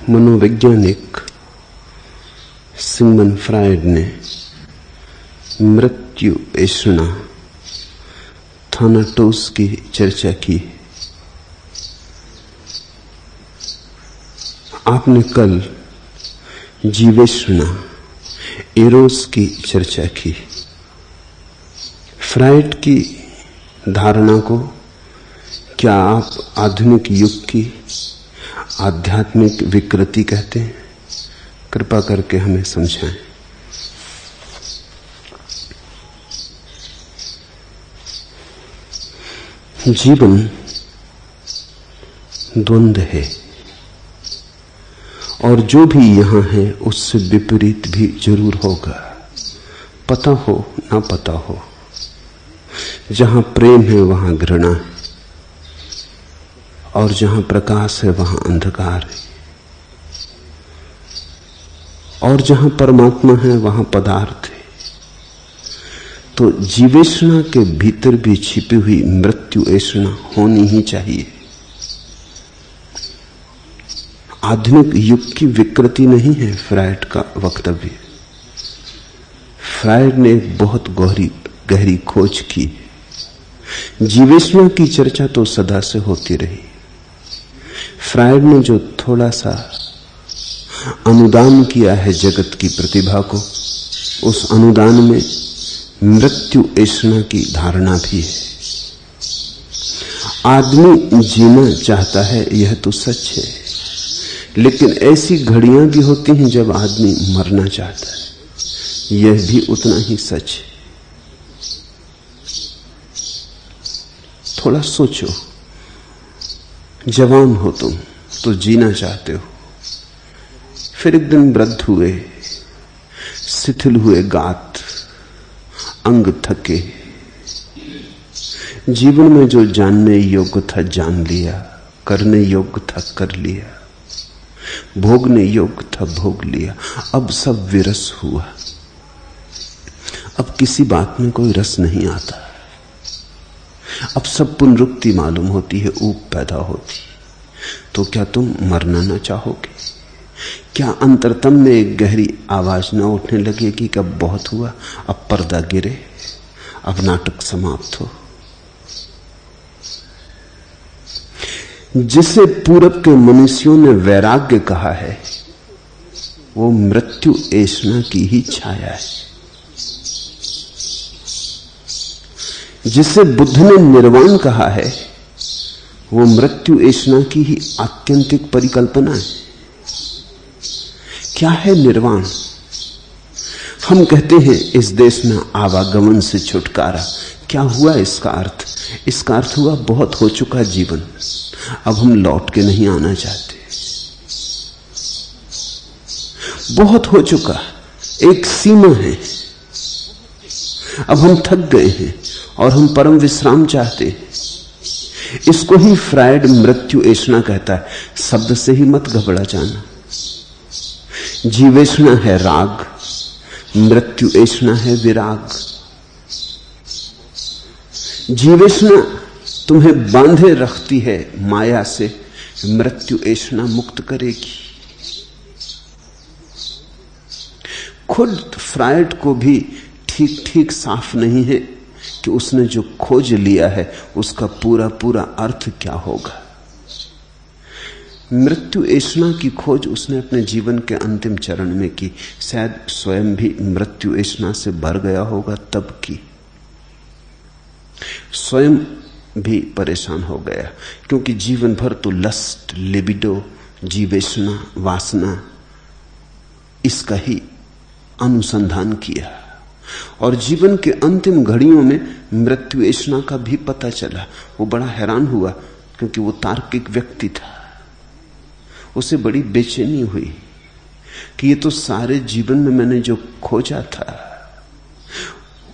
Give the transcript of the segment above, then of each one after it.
मनोवैज्ञानिक Sigmund Freud ने मृत्यु ऐषणा थानाटोस की चर्चा की। आपने कल जीवेषणा एरोस की चर्चा की। फ्रायड की धारणा को क्या आप आधुनिक युग की आध्यात्मिक विकृति कहते हैं? कृपा करके हमें समझाएं। जीवन द्वंद्व है और जो भी यहां है उससे विपरीत भी जरूर होगा, पता हो ना पता हो। जहां प्रेम है वहां घृणा है और जहां प्रकाश है वहां अंधकार है और जहां परमात्मा है वहां पदार्थ है। तो जीवेषणा के भीतर भी छिपी हुई मृत्यु ऐषणा होनी ही चाहिए। आधुनिक युग की विकृति नहीं है फ्रायड का वक्तव्य। फ्रायड ने एक बहुत गहरी खोज की। जीवेषणा की चर्चा तो सदा से होती रही। फ्रायड ने जो थोड़ा सा अनुदान किया है जगत की प्रतिभा को, उस अनुदान में मृत्यु ऐषणा की धारणा भी है। आदमी जीना चाहता है, यह तो सच है, लेकिन ऐसी घड़ियां भी होती हैं जब आदमी मरना चाहता है, यह भी उतना ही सच है। थोड़ा सोचो, जवान हो तुम तो जीना चाहते हो, फिर एक दिन वृद्ध हुए, शिथिल हुए गात, अंग थके, जीवन में जो जानने योग्य था जान लिया, करने योग्य था कर लिया, भोगने योग्य था भोग लिया, अब सब विरस हुआ। अब किसी बात में कोई रस नहीं आता। अब सब पुनरुक्ति मालूम होती है, ऊब पैदा होती। तो क्या तुम मरना ना चाहोगे? क्या अंतरतम में एक गहरी आवाज ना उठने लगे कि कब बहुत हुआ, अब पर्दा गिरे, अब नाटक समाप्त हो? जिसे पूरब के मनुष्यों ने वैराग्य कहा है, वो मृत्यु ऐषणा की ही छाया है। जिसे बुद्ध ने निर्वाण कहा है, वो मृत्यु ऐषणा की ही आत्यंतिक परिकल्पना है। क्या है निर्वाण? हम कहते हैं इस देश में आवागमन से छुटकारा। क्या हुआ इसका अर्थ? इसका अर्थ हुआ बहुत हो चुका जीवन, अब हम लौट के नहीं आना चाहते। बहुत हो चुका, एक सीमा है, अब हम थक गए हैं और हम परम विश्राम चाहते हैं। इसको ही फ्रायड मृत्यु ऐषणा कहता है। शब्द से ही मत घबरा जाना। जीवेषणा है राग, मृत्यु ऐषणा है विराग। जीवेषणा तुम्हें बांधे रखती है माया से, मृत्यु ऐषणा मुक्त करेगी। खुद फ्रायड को भी ठीक ठीक साफ नहीं है कि उसने जो खोज लिया है उसका पूरा पूरा अर्थ क्या होगा। मृत्यु ऐषणा की खोज उसने अपने जीवन के अंतिम चरण में की। शायद स्वयं भी मृत्यु ऐषणा से भर गया होगा तब की। स्वयं भी परेशान हो गया, क्योंकि जीवन भर तो लस्ट, लिबिडो, जीवेषणा, वासना, इसका ही अनुसंधान किया। और जीवन के अंतिम घड़ियों में मृत्यु ऐषणा का भी पता चला। वो बड़ा हैरान हुआ, क्योंकि वो तार्किक व्यक्ति था। उसे बड़ी बेचैनी हुई कि ये तो सारे जीवन में मैंने जो खोजा था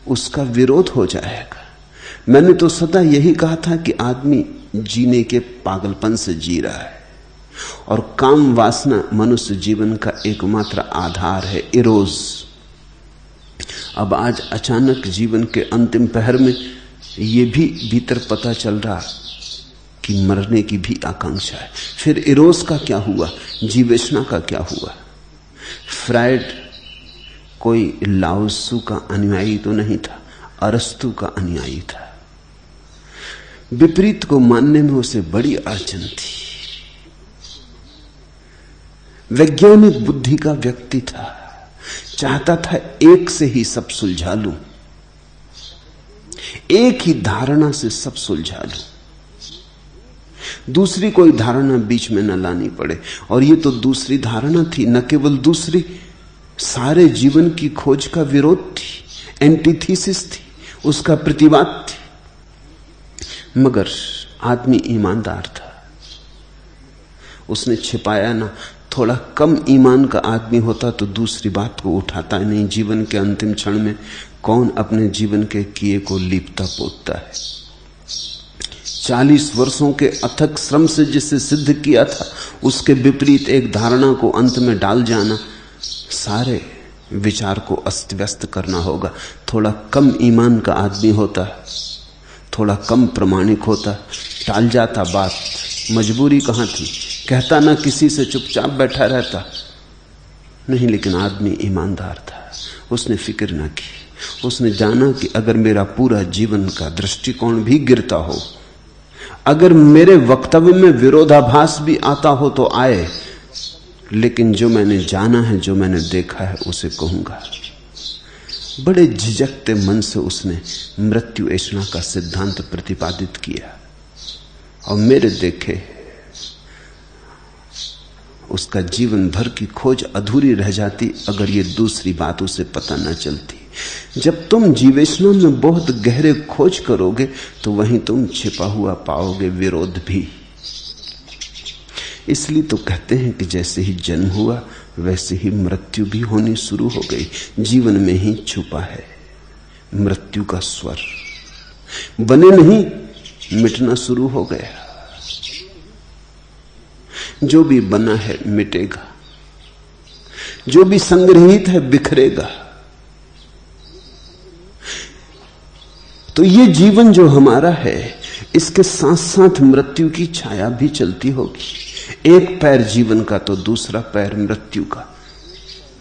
उसका विरोध हो जाएगा। मैंने तो सदा यही कहा था कि आदमी जीने के पागलपन से जी रहा है और काम वासना मनुष्य जीवन का एकमात्र आधार है, इरोज। अब आज अचानक जीवन के अंतिम पहर में ये भी भीतर पता चल रहा कि मरने की भी आकांक्षा है। फिर इरोस का क्या हुआ, जीवेशना का क्या हुआ? फ्रायड कोई लाओत्सु का अनुयायी तो नहीं था, अरस्तु का अनुयायी था। विपरीत को मानने में उसे बड़ी अड़चन थी। वैज्ञानिक बुद्धि का व्यक्ति था, चाहता था एक से ही सब सुलझा लूं, एक ही धारणा से सब सुलझा लूं, दूसरी कोई धारणा बीच में न लानी पड़े। और ये तो दूसरी धारणा थी, न केवल दूसरी, सारे जीवन की खोज का विरोध थी, एंटीथीसिस थी, उसका प्रतिवाद थी। मगर आदमी ईमानदार था, उसने छिपाया ना। थोड़ा कम ईमान का आदमी होता तो दूसरी बात को उठाता नहीं। जीवन के अंतिम क्षण में कौन अपने जीवन के किए को लीपता पोतता है? 40 वर्षों के अथक श्रम से जिसे सिद्ध किया था, उसके विपरीत एक धारणा को अंत में डाल जाना, सारे विचार को अस्त व्यस्त करना होगा। थोड़ा कम ईमान का आदमी होता, थोड़ा कम प्रमाणिक होता, टाल जाता बात। मजबूरी कहां थी, कहता ना किसी से, चुपचाप बैठा रहता। नहीं, लेकिन आदमी ईमानदार था, उसने फिक्र ना की। उसने जाना कि अगर मेरा पूरा जीवन का दृष्टिकोण भी गिरता हो, अगर मेरे वक्तव्य में विरोधाभास भी आता हो तो आए, लेकिन जो मैंने जाना है, जो मैंने देखा है, उसे कहूंगा। बड़े झिझकते मन से उसने मृत्यु ऐसा का सिद्धांत प्रतिपादित किया। और मेरे देखे उसका जीवन भर की खोज अधूरी रह जाती अगर ये दूसरी बात उसे पता न चलती। जब तुम जीवेशना में बहुत गहरे खोज करोगे तो वहीं तुम छिपा हुआ पाओगे विरोध भी। इसलिए तो कहते हैं कि जैसे ही जन्म हुआ वैसे ही मृत्यु भी होनी शुरू हो गई। जीवन में ही छुपा है मृत्यु का स्वर, बने नहीं मिटना शुरू हो गया। जो भी बना है मिटेगा, जो भी संग्रहित है बिखरेगा। तो ये जीवन जो हमारा है, इसके साथ साथ मृत्यु की छाया भी चलती होगी। एक पैर जीवन का तो दूसरा पैर मृत्यु का,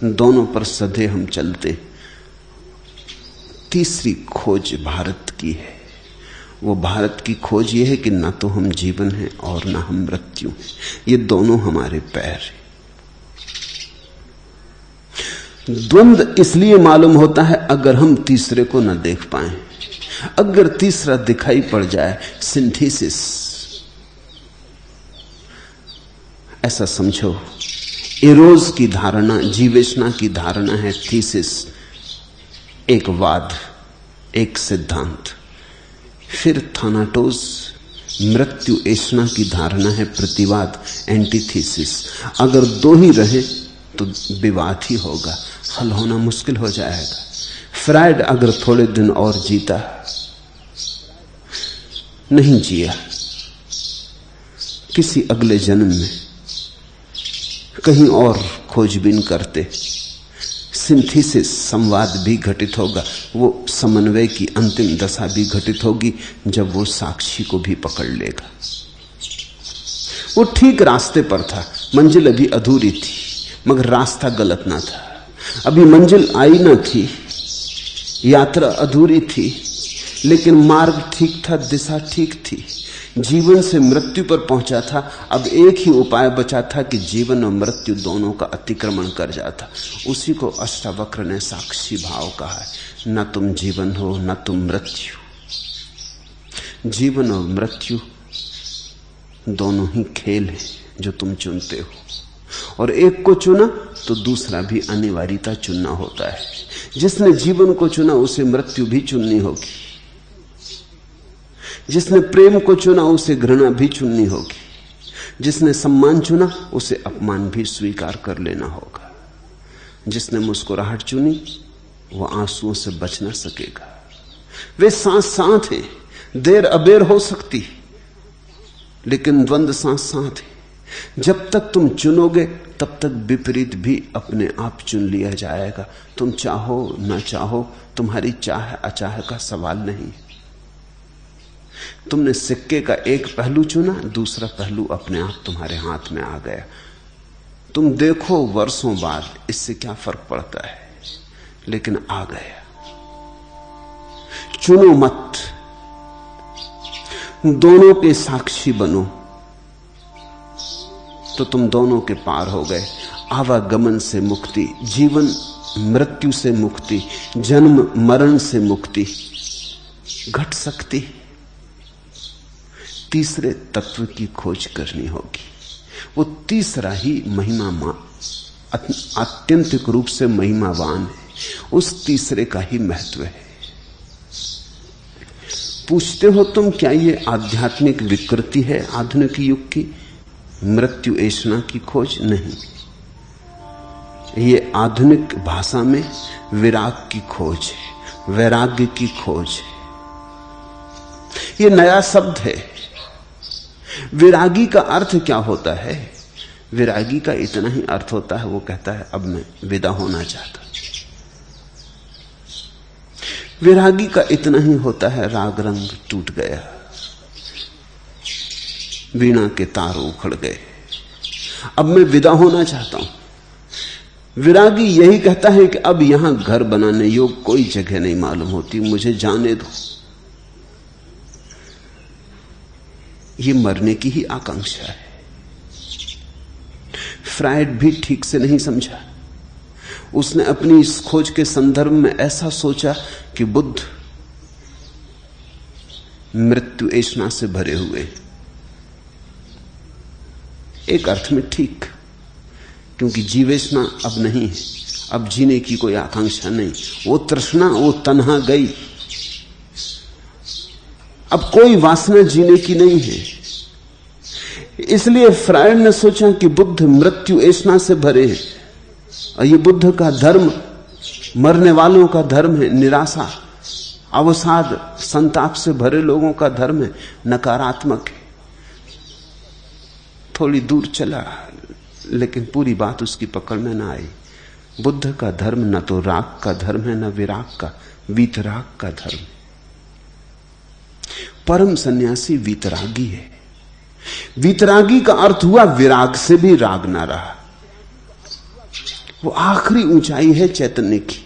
दोनों पर सधे हम चलते। तीसरी खोज भारत की है। वो भारत की खोज ये है कि ना तो हम जीवन हैं और ना हम मृत्यु हैं, ये दोनों हमारे पैर हैं। द्वंद्व इसलिए मालूम होता है अगर हम तीसरे को न देख पाए। अगर तीसरा दिखाई पड़ जाए, सिंथेसिस। ऐसा समझो, इरोज की धारणा, जीवेशना की धारणा है थीसिस, एक वाद, एक सिद्धांत। फिर थानाटोस मृत्यु ऐसा की धारणा है प्रतिवाद, एंटीथीसिस। अगर दो ही रहे तो विवाद ही होगा, हल होना मुश्किल हो जाएगा। फ्रायड अगर थोड़े दिन और जीता, नहीं जिया, किसी अगले जन्म में कहीं और खोजबीन करते, सिंथेसिस, संवाद भी घटित होगा। वो समन्वय की अंतिम दशा भी घटित होगी जब वो साक्षी को भी पकड़ लेगा। वो ठीक रास्ते पर था, मंजिल अभी अधूरी थी, मगर रास्ता गलत ना था। अभी मंजिल आई ना थी, यात्रा अधूरी थी, लेकिन मार्ग ठीक था, दिशा ठीक थी। जीवन से मृत्यु पर पहुंचा था। अब एक ही उपाय बचा था कि जीवन और मृत्यु दोनों का अतिक्रमण कर जाता। उसी को अष्टावक्र ने साक्षी भाव कहा है। न तुम जीवन हो न तुम मृत्यु, जीवन और मृत्यु दोनों ही खेल हैं जो तुम चुनते हो, और एक को चुना तो दूसरा भी अनिवार्यता चुनना होता है। जिसने जीवन को चुना उसे मृत्यु भी चुननी होगी, जिसने प्रेम को चुना उसे घृणा भी चुननी होगी, जिसने सम्मान चुना उसे अपमान भी स्वीकार कर लेना होगा, जिसने मुस्कुराहट चुनी वो आंसुओं से बच ना सकेगा। वे साथ साथ हैं, देर अबेर हो सकती लेकिन द्वंद्व साथ साथ है। जब तक तुम चुनोगे तब तक विपरीत भी अपने आप चुन लिया जाएगा। तुम चाहो ना चाहो, तुम्हारी चाह अचाह का सवाल नहीं। तुमने सिक्के का एक पहलू चुना, दूसरा पहलू अपने आप तुम्हारे हाथ में आ गया। तुम देखो वर्षों बाद इससे क्या फर्क पड़ता है, लेकिन आ गया। चुनो मत, दोनों के साक्षी बनो, तो तुम दोनों के पार हो गए। आवागमन से मुक्ति, जीवन मृत्यु से मुक्ति, जन्म मरण से मुक्ति घट सकती। तीसरे तत्व की खोज करनी होगी। वो तीसरा ही महिमा आत्यंतिक रूप से महिमावान है। उस तीसरे का ही महत्व है। पूछते हो तुम, क्या ये आध्यात्मिक विकृति है आधुनिक युग की? मृत्यु ऐष्णा की खोज नहीं, ये आधुनिक भाषा में विराग की खोज है, वैराग्य की खोज है। ये नया शब्द है। विरागी का अर्थ क्या होता है? विरागी का इतना ही अर्थ होता है, वो कहता है अब मैं विदा होना चाहता। विरागी का इतना ही होता है, राग रंग टूट गया, वीणा के तार उखड़ गए, अब मैं विदा होना चाहता हूं। विरागी यही कहता है कि अब यहां घर बनाने योग्य कोई जगह नहीं मालूम होती, मुझे जाने दो। ये मरने की ही आकांक्षा है। फ्रायड भी ठीक से नहीं समझा। उसने अपनी इस खोज के संदर्भ में ऐसा सोचा कि बुद्ध मृत्यु ऐष्णा से भरे हुए। एक अर्थ में ठीक, क्योंकि जीवेष्णा अब नहीं है, अब जीने की कोई आकांक्षा नहीं, वो तृष्णा, वो तन्हा गई, अब कोई वासना जीने की नहीं है। इसलिए फ्रायड ने सोचा कि बुद्ध मृत्यु ऐष्णा से भरे हैं, और ये बुद्ध का धर्म मरने वालों का धर्म है, निराशा, अवसाद, संताप से भरे लोगों का धर्म है, नकारात्मक है। थोड़ी दूर चला, लेकिन पूरी बात उसकी पकड़ में ना आई। बुद्ध का धर्म न तो राग का धर्म है, न विराग का, वीतराग का धर्म। परम सन्यासी वीतरागी है। वीतरागी का अर्थ हुआ विराग से भी राग ना रहा। वो आखिरी ऊंचाई है चैतन्य की।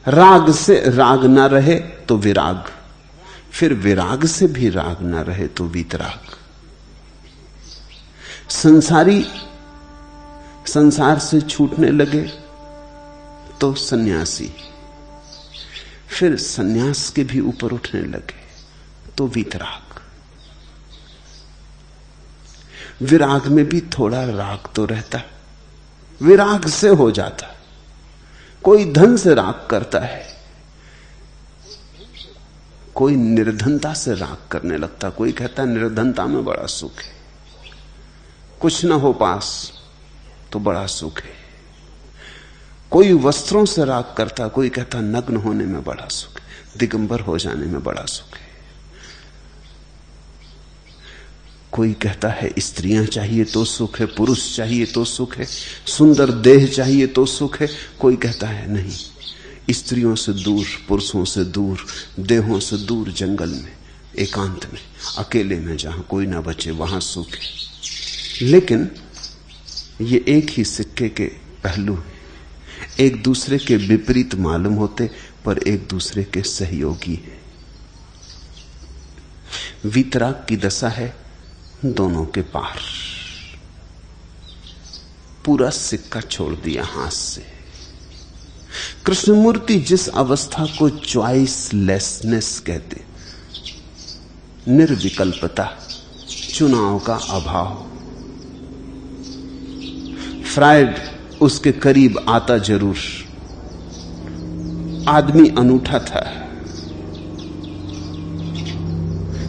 राग से राग ना रहे तो विराग, फिर विराग से भी राग ना रहे तो वीतराग। संसारी संसार से छूटने लगे तो सन्यासी, फिर सन्यास के भी ऊपर उठने लगे तो वीतराग। विराग में भी थोड़ा राग तो रहता, विराग से हो जाता। कोई धन से राग करता है, कोई निर्धनता से राग करने लगता। कोई कहता है निर्धनता में बड़ा सुख है, कुछ ना हो पास तो बड़ा सुख है। कोई वस्त्रों से राग करता, कोई कहता नग्न होने में बड़ा सुख है, दिगंबर हो जाने में बड़ा सुख है। कोई कहता है स्त्रियां चाहिए तो सुख है, पुरुष चाहिए तो सुख है, सुंदर देह चाहिए तो सुख है। कोई कहता है नहीं, स्त्रियों से दूर, पुरुषों से दूर, देहों से दूर, जंगल में, एकांत में, अकेले में, जहां कोई ना बचे, वहां सुख है। लेकिन ये एक ही सिक्के के पहलू हैं, एक दूसरे के विपरीत मालूम होते पर एक दूसरे के सहयोगी हैं। वीतराग की दशा है दोनों के पार, पूरा सिक्का छोड़ दिया हाथ से। कृष्णमूर्ति जिस अवस्था को चॉइसलेसनेस कहते, निर्विकल्पता, चुनाव का अभाव, फ्रायड उसके करीब आता जरूर। आदमी अनूठा था,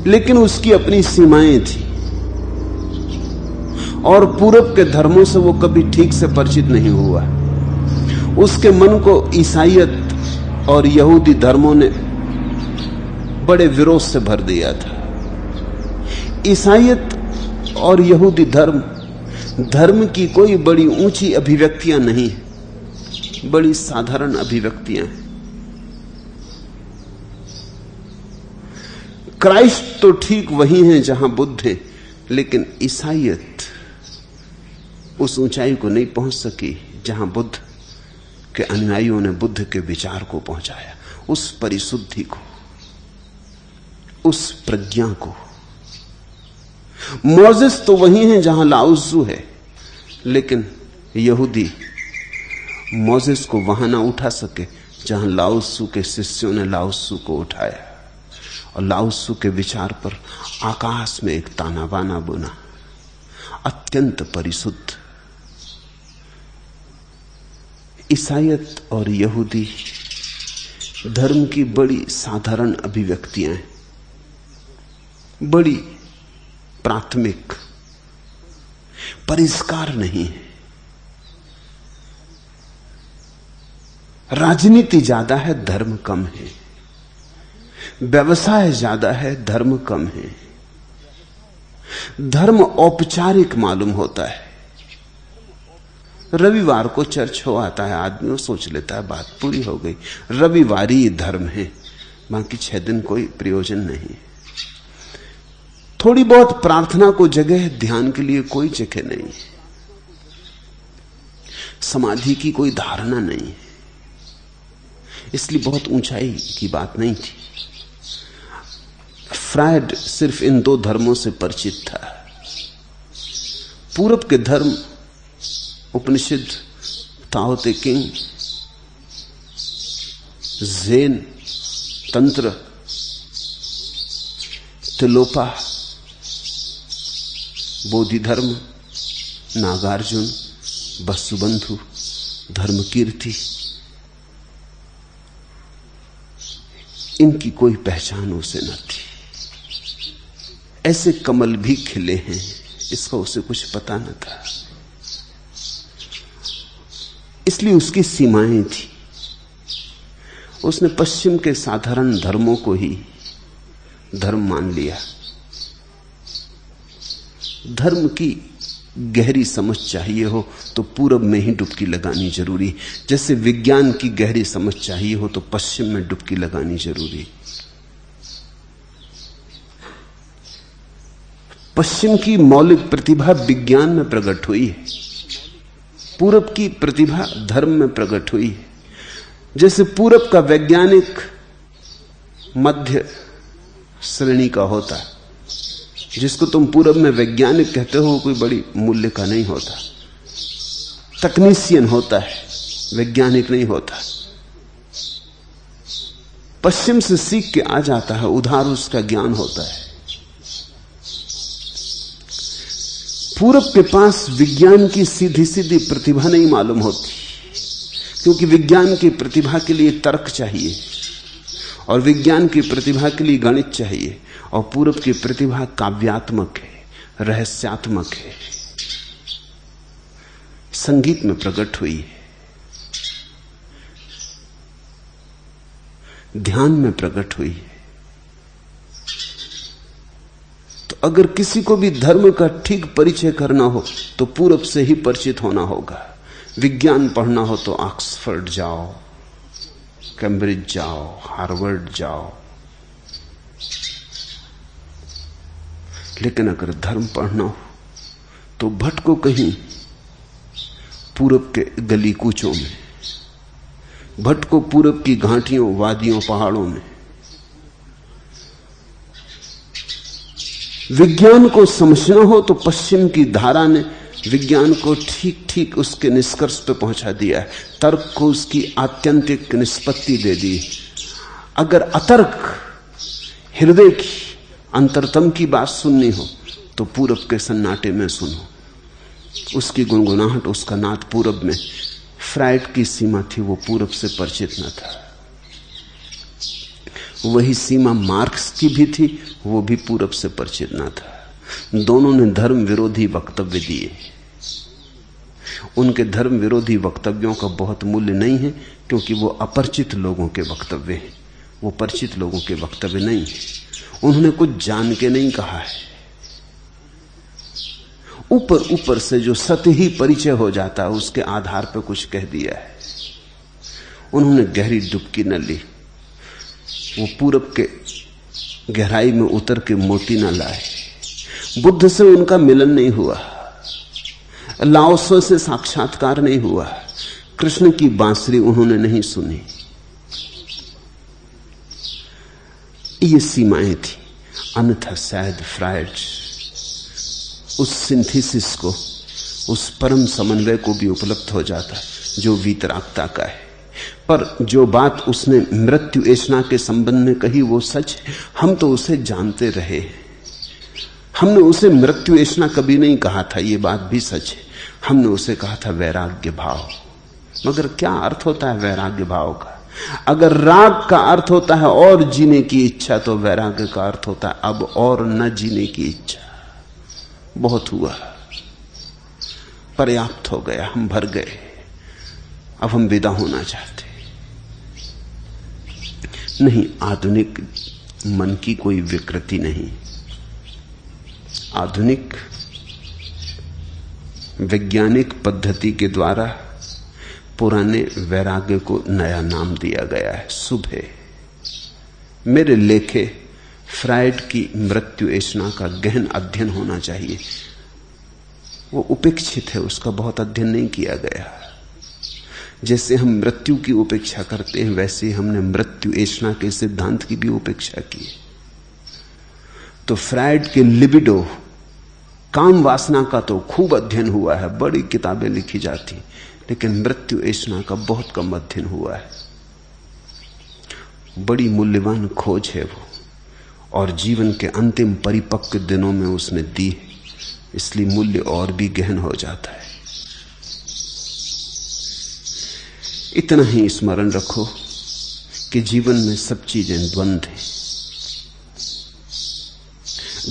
लेकिन उसकी अपनी सीमाएं थी, और पूरब के धर्मों से वो कभी ठीक से परिचित नहीं हुआ। उसके मन को ईसाईयत और यहूदी धर्मों ने बड़े विरोध से भर दिया था। ईसाईयत और यहूदी धर्म की कोई बड़ी ऊंची अभिव्यक्तियां नहीं है, बड़ी साधारण अभिव्यक्तियां हैं। क्राइस्ट तो ठीक वही है जहां बुद्ध है, लेकिन ईसाईयत उस ऊंचाई को नहीं पहुंच सकी जहां बुद्ध के अनुयायियों ने बुद्ध के विचार को पहुंचाया, उस परिशुद्धि को, उस प्रज्ञा को। मोजेस तो वही है जहां लाओत्सु है, लेकिन यहूदी मोजेस को वहां ना उठा सके जहां लाओत्सु के शिष्यों ने लाओत्सु को उठाया और लाओत्सु के विचार पर आकाश में एक ताना बाना बुना, अत्यंत परिशुद्ध। ईसाईयत और यहूदी धर्म की बड़ी साधारण अभिव्यक्तियां हैं, बड़ी प्राथमिक, परिष्कार नहीं है। राजनीति ज्यादा है, धर्म कम है। व्यवसाय ज्यादा है, धर्म कम है। धर्म औपचारिक मालूम होता है। रविवार को चर्च हो आता है, आदमी सोच लेता है बात पूरी हो गई, रविवारी धर्म है, बाकी 6 दिन कोई प्रयोजन नहीं। थोड़ी बहुत प्रार्थना को जगह, ध्यान के लिए कोई जगह नहीं, समाधि की कोई धारणा नहीं, इसलिए बहुत ऊंचाई की बात नहीं थी। फ्रायड सिर्फ इन 2 धर्मों से परिचित था। पूरब के धर्म उपनिषद, ताओ ते किंग, ज़ेन, तंत्र, तिलोपा, बोधि धर्म, नागार्जुन, वसुबंधु, धर्म कीर्ति, इनकी कोई पहचान उसे न थी। ऐसे कमल भी खिले हैं, इसका उसे कुछ पता न था, इसलिए उसकी सीमाएं थी। उसने पश्चिम के साधारण धर्मों को ही धर्म मान लिया। धर्म की गहरी समझ चाहिए हो तो पूरब में ही डुबकी लगानी जरूरी, जैसे विज्ञान की गहरी समझ चाहिए हो तो पश्चिम में डुबकी लगानी जरूरी। पश्चिम की मौलिक प्रतिभा विज्ञान में प्रकट हुई है, पूरब की प्रतिभा धर्म में प्रकट हुई है। जैसे पूरब का वैज्ञानिक मध्य श्रेणी का होता है, जिसको तुम पूरब में वैज्ञानिक कहते हो कोई बड़ी मूल्य का नहीं होता, तकनीशियन होता है, वैज्ञानिक नहीं होता। पश्चिम से सीख के आ जाता है, उधार उसका ज्ञान होता है। पूरब के पास विज्ञान की सीधी सीधी प्रतिभा नहीं मालूम होती, क्योंकि विज्ञान की प्रतिभा के लिए तर्क चाहिए और विज्ञान की प्रतिभा के लिए गणित चाहिए, और पूरब की प्रतिभा काव्यात्मक है, रहस्यात्मक है, संगीत में प्रकट हुई है, ध्यान में प्रकट हुई है। तो अगर किसी को भी धर्म का ठीक परिचय करना हो तो पूरब से ही परिचित होना होगा। विज्ञान पढ़ना हो तो ऑक्सफोर्ड जाओ, कैम्ब्रिज जाओ, हार्वर्ड जाओ, लेकिन अगर धर्म पढ़ना हो तो भटको कहीं पूरब के गली कूचों में, भटको पूरब की घाटियों, वादियों, पहाड़ों में। विज्ञान को समझना हो तो पश्चिम की धारा ने विज्ञान को ठीक ठीक उसके निष्कर्ष पे पहुंचा दिया है, तर्क को उसकी आत्यंतिक निष्पत्ति दे दी। अगर अतर्क हृदय की अंतरतम की बात सुननी हो तो पूरब के सन्नाटे में सुनो, उसकी गुनगुनाहट, उसका नाद पूरब में। फ्रायड की सीमा थी, वो पूरब से परिचित न था। वही सीमा मार्क्स की भी थी, वो भी पूरब से परिचित न था। दोनों ने धर्म विरोधी वक्तव्य दिए। उनके धर्म विरोधी वक्तव्यों का बहुत मूल्य नहीं है, क्योंकि वो अपरिचित लोगों के वक्तव्य हैं, वो परिचित लोगों के वक्तव्य नहीं है। उन्होंने कुछ जान के नहीं कहा है, ऊपर ऊपर से जो सत्य ही परिचय हो जाता है उसके आधार पर कुछ कह दिया है। उन्होंने गहरी डुबकी न ली। वो पूरब के गहराई में उतर के मोती ना लाए। बुद्ध से उनका मिलन नहीं हुआ, लाओत्से से साक्षात्कार नहीं हुआ, कृष्ण की बांसुरी उन्होंने नहीं सुनी। ये सीमाएं थी। अन्यथा शायद फ्रायड उस सिंथेसिस को, उस परम समन्वय को भी उपलब्ध हो जाता जो वीतरागता का है। पर जो बात उसने मृत्यु एषणा के संबंध में कही वो सच है। हम तो उसे जानते रहे, हमने उसे मृत्यु एषणा कभी नहीं कहा था, ये बात भी सच है। हमने उसे कहा था वैराग्य भाव। मगर क्या अर्थ होता है वैराग्य भाव का? अगर राग का अर्थ होता है और जीने की इच्छा, तो वैराग्य का अर्थ होता है अब और न जीने की इच्छा। बहुत हुआ, पर्याप्त हो गया, हम भर गए, अब हम विदा होना चाहते नहीं। आधुनिक मन की कोई विकृति नहीं। आधुनिक वैज्ञानिक पद्धति के द्वारा पुराने वैराग्य को नया नाम दिया गया है, शुभ है। मेरे लेखे फ्रायड की मृत्यु एषणा का गहन अध्ययन होना चाहिए। वो उपेक्षित है, उसका बहुत अध्ययन नहीं किया गया। जैसे हम मृत्यु की उपेक्षा करते हैं, वैसे ही हमने मृत्यु एषणा के सिद्धांत की भी उपेक्षा की। तो फ्रायड के लिबिडो, काम वासना का तो खूब अध्ययन हुआ है, बड़ी किताबें लिखी जाती, लेकिन मृत्यु एषणा का बहुत कम अध्ययन हुआ है। बड़ी मूल्यवान खोज है वो, और जीवन के अंतिम परिपक्व दिनों में उसने दी है, इसलिए मूल्य और भी गहन हो जाता है। इतना ही स्मरण रखो कि जीवन में सब चीजें द्वंद्व हैं।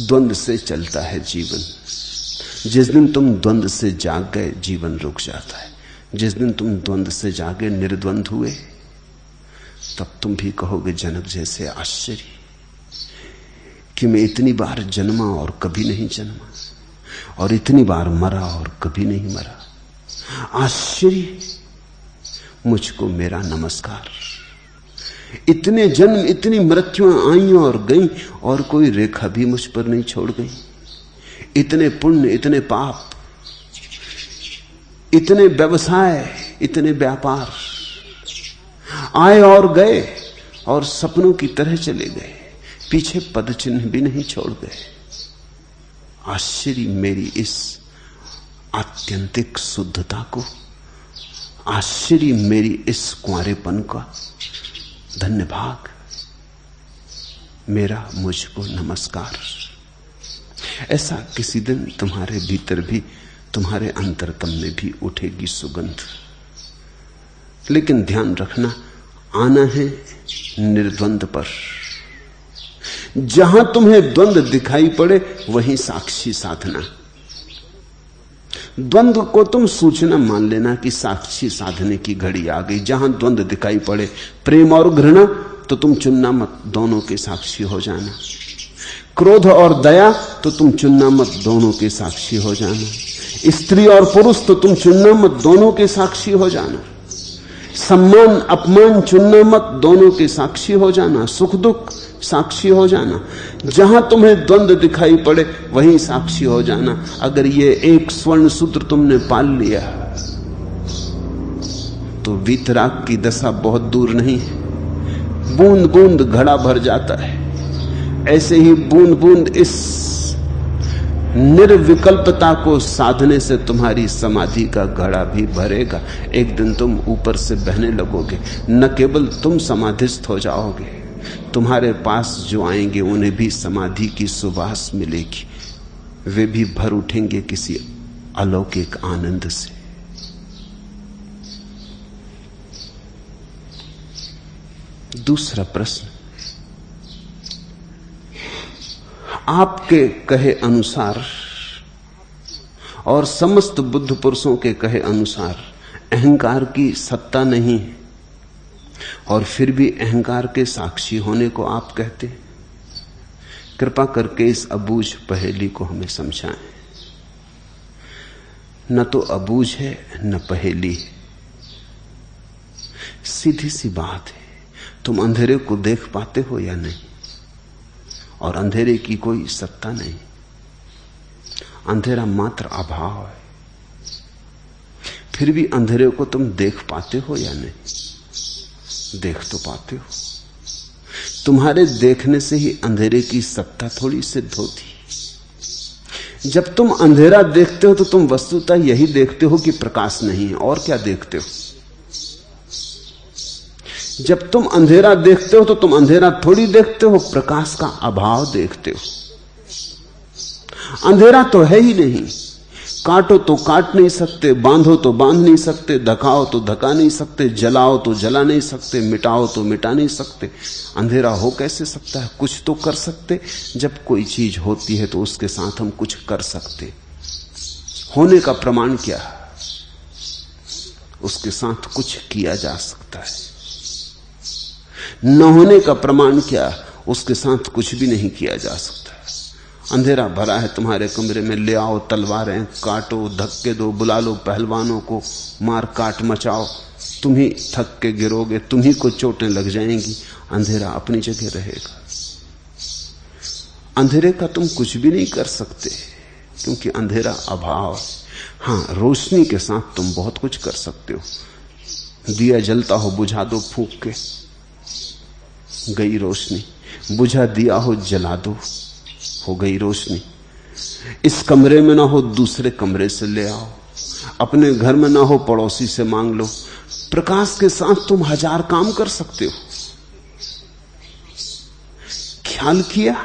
द्वंद्व से चलता है जीवन। जिस दिन तुम द्वंद्व से जाग गए, जीवन रुक जाता है। जिस दिन तुम द्वंद्व से जागे, निर्द्वंद हुए, तब तुम भी कहोगे जनक जैसे आश्चर्य कि मैं इतनी बार जन्मा और कभी नहीं जन्मा, और इतनी बार मरा और कभी नहीं मरा। आश्चर्य, मुझको मेरा नमस्कार। इतने जन्म, इतनी मृत्युएं आई और गई, और कोई रेखा भी मुझ पर नहीं छोड़ गई। इतने पुण्य, इतने पाप, इतने व्यवसाय, इतने व्यापार आए और गए, और सपनों की तरह चले गए, पीछे पद चिन्ह भी नहीं छोड़ गए। आश्चर्य मेरी इस आत्यंतिक शुद्धता को, आश्चर्य मेरी इस कुंवारेपन का। धन्य भाग मेरा, मुझको नमस्कार। ऐसा किसी दिन तुम्हारे भीतर भी, तुम्हारे अंतरतम में भी उठेगी सुगंध। लेकिन ध्यान रखना, आना है निर्द्वंद पर। जहां तुम्हें द्वंद्व दिखाई पड़े, वहीं साक्षी साधना। द्वंद्व को तुम सूचना मान लेना कि साक्षी साधने की घड़ी आ गई। जहां द्वंद्व दिखाई पड़े, प्रेम और घृणा, तो तुम चुनना मत, दोनों के साक्षी हो जाना। क्रोध और दया, तो तुम चुनना मत, दोनों के साक्षी हो जाना। स्त्री और पुरुष, तो तुम चुनना मत, दोनों के साक्षी हो जाना। सम्मान अपमान चुनना मत, दोनों के साक्षी हो जाना। सुख दुख साक्षी हो जाना। जहां तुम्हें द्वंद्व दिखाई पड़े, वहीं साक्षी हो जाना। अगर ये एक स्वर्ण सूत्र तुमने पाल लिया, तो वीतराग की दशा बहुत दूर नहीं है। बूंद बूंद घड़ा भर जाता है, ऐसे ही बूंद बूंद इस निर्विकल्पता को साधने से तुम्हारी समाधि का घड़ा भी भरेगा। एक दिन तुम ऊपर से बहने लगोगे। न केवल तुम समाधिस्थ हो जाओगे, तुम्हारे पास जो आएंगे उन्हें भी समाधि की सुवास मिलेगी। वे भी भर उठेंगे किसी अलौकिक आनंद से। दूसरा प्रश्न, आपके कहे अनुसार और समस्त बुद्ध पुरुषों के कहे अनुसार अहंकार की सत्ता नहीं है, और फिर भी अहंकार के साक्षी होने को आप कहते हैं। कृपा करके इस अबूझ पहेली को हमें समझाएं। न तो अबूझ है, न पहेली है, सीधी सी बात है। तुम अंधेरे को देख पाते हो या नहीं? और अंधेरे की कोई सत्ता नहीं। अंधेरा मात्र अभाव है। फिर भी अंधेरे को तुम देख पाते हो या नहीं? देख तो पाते हो। तुम्हारे देखने से ही अंधेरे की सत्ता थोड़ी सिद्ध होती। जब तुम अंधेरा देखते हो तो तुम वस्तुतः यही देखते हो कि प्रकाश नहीं है, और क्या देखते हो? जब तुम अंधेरा देखते हो तो तुम अंधेरा थोड़ी देखते हो, प्रकाश का अभाव देखते हो। अंधेरा तो है ही नहीं। काटो तो काट नहीं सकते, बांधो तो बांध नहीं सकते, धकाओ तो धका नहीं सकते, जलाओ तो जला नहीं सकते, मिटाओ तो मिटा नहीं सकते। अंधेरा हो कैसे सकता है? कुछ तो कर सकते। जब कोई चीज होती है तो उसके साथ हम कुछ कर सकते। होने का प्रमाण क्या है? उसके साथ कुछ किया जा सकता है। न होने का प्रमाण क्या? उसके साथ कुछ भी नहीं किया जा सकता। अंधेरा भरा है तुम्हारे कमरे में, ले आओ तलवारें, काटो, धक्के दो, बुला लो पहलवानों को, मार काट मचाओ, तुम ही थक के गिरोगे, तुम ही को चोटें लग जाएंगी। अंधेरा अपनी जगह रहेगा। अंधेरे का तुम कुछ भी नहीं कर सकते, क्योंकि अंधेरा अभाव है। हां, रोशनी के साथ तुम बहुत कुछ कर सकते हो। दिया जलता हो, बुझा दो फूंक के, गई रोशनी। बुझा दिया हो, जला दो, हो गई रोशनी। इस कमरे में ना हो, दूसरे कमरे से ले आओ। अपने घर में ना हो, पड़ोसी से मांग लो। प्रकाश के साथ तुम हजार काम कर सकते हो। ख्याल किया?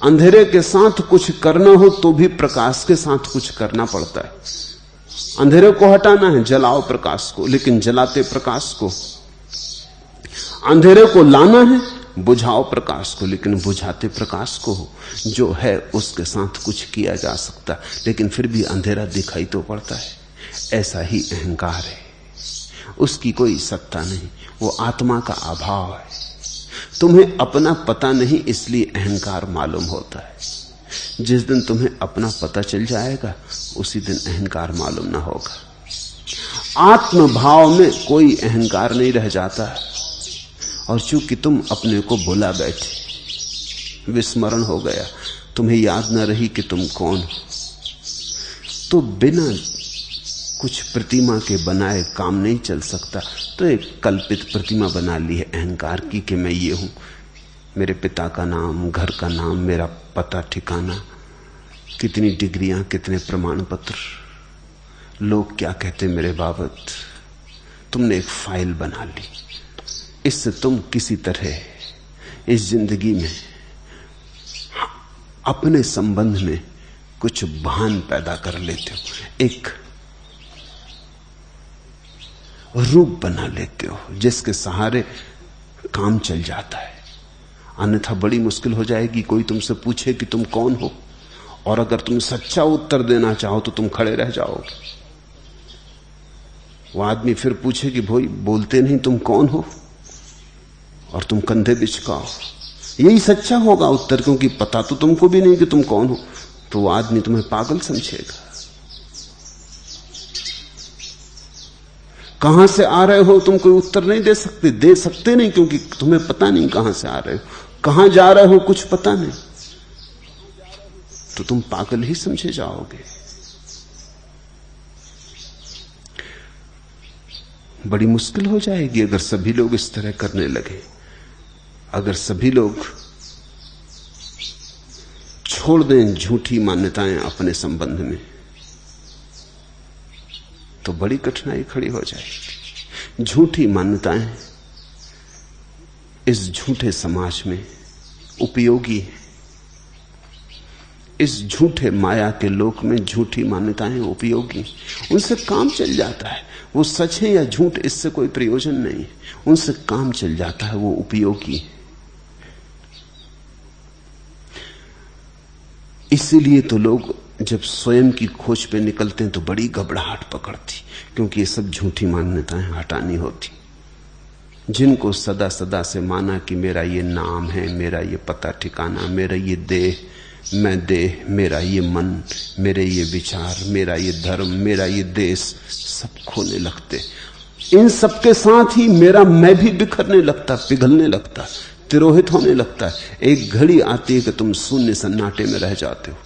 अंधेरे के साथ कुछ करना हो तो भी प्रकाश के साथ कुछ करना पड़ता है। अंधेरे को हटाना है, जलाओ प्रकाश को, लेकिन जलाते प्रकाश को। अंधेरे को लाना है, बुझाओ प्रकाश को, लेकिन बुझाते प्रकाश को। जो है उसके साथ कुछ किया जा सकता, लेकिन फिर भी अंधेरा दिखाई तो पड़ता है। ऐसा ही अहंकार है, उसकी कोई सत्ता नहीं, वो आत्मा का अभाव है। तुम्हें अपना पता नहीं, इसलिए अहंकार मालूम होता है। जिस दिन तुम्हें अपना पता चल जाएगा, उसी दिन अहंकार मालूम ना होगा। आत्म भाव में कोई अहंकार नहीं रह जाता। और चूंकि तुम अपने को भुला बैठे, विस्मरण हो गया, तुम्हें याद न रही कि तुम कौन हो, तो बिना कुछ प्रतिमा के बनाए काम नहीं चल सकता। तो एक कल्पित प्रतिमा बना ली है अहंकार की कि मैं ये हूं। मेरे पिता का नाम, घर का नाम, मेरा पता ठिकाना, कितनी डिग्रियां, कितने प्रमाण पत्र, लोग क्या कहते मेरे बाबत। तुमने एक फाइल बना ली। इससे तुम किसी तरह इस जिंदगी में अपने संबंध में कुछ भान पैदा कर लेते हो, एक रूप बना लेते हो जिसके सहारे काम चल जाता है। अन्यथा बड़ी मुश्किल हो जाएगी। कोई तुमसे पूछे कि तुम कौन हो, और अगर तुम सच्चा उत्तर देना चाहो तो तुम खड़े रह जाओगे। वो आदमी फिर पूछे कि भाई बोलते नहीं, तुम कौन हो, और तुम कंधे बिचकाओ। यही सच्चा होगा उत्तर, क्योंकि पता तो तुमको भी नहीं कि तुम कौन हो। तो वो आदमी तुम्हें पागल समझेगा। कहां से आ रहे हो तुम कोई उत्तर नहीं दे सकते नहीं, क्योंकि तुम्हें पता नहीं कहां से आ रहे हो। कहां जा रहे हो कुछ पता नहीं, तो तुम पागल ही समझे जाओगे। बड़ी मुश्किल हो जाएगी अगर सभी लोग इस तरह करने लगे। अगर सभी लोग छोड़ दें झूठी मान्यताएं अपने संबंध में, तो बड़ी कठिनाई खड़ी हो जाएगी। झूठी मान्यताएं इस झूठे समाज में उपयोगी है। इस झूठे माया के लोक में झूठी मान्यताएं उपयोगी, उनसे काम चल जाता है। वो सच है या झूठ, इससे कोई प्रयोजन नहीं है, उनसे काम चल जाता है, वो उपयोगी है। इसीलिए तो लोग जब स्वयं की खोज पे निकलते हैं तो बड़ी घबराहट पकड़ती, क्योंकि ये सब झूठी मान्यताएं हटानी होती। जिनको सदा सदा से माना कि मेरा ये नाम है, मेरा ये पता ठिकाना, मेरा ये देह, मैं देह, मेरा ये मन, मेरे ये विचार, मेरा ये धर्म, मेरा ये देश, सब खोने लगते। इन सबके साथ ही मेरा मैं भी बिखरने लगता, पिघलने लगता। तिरोहित होने लगता है। एक घड़ी आती है कि तुम शून्य सन्नाटे में रह जाते हो,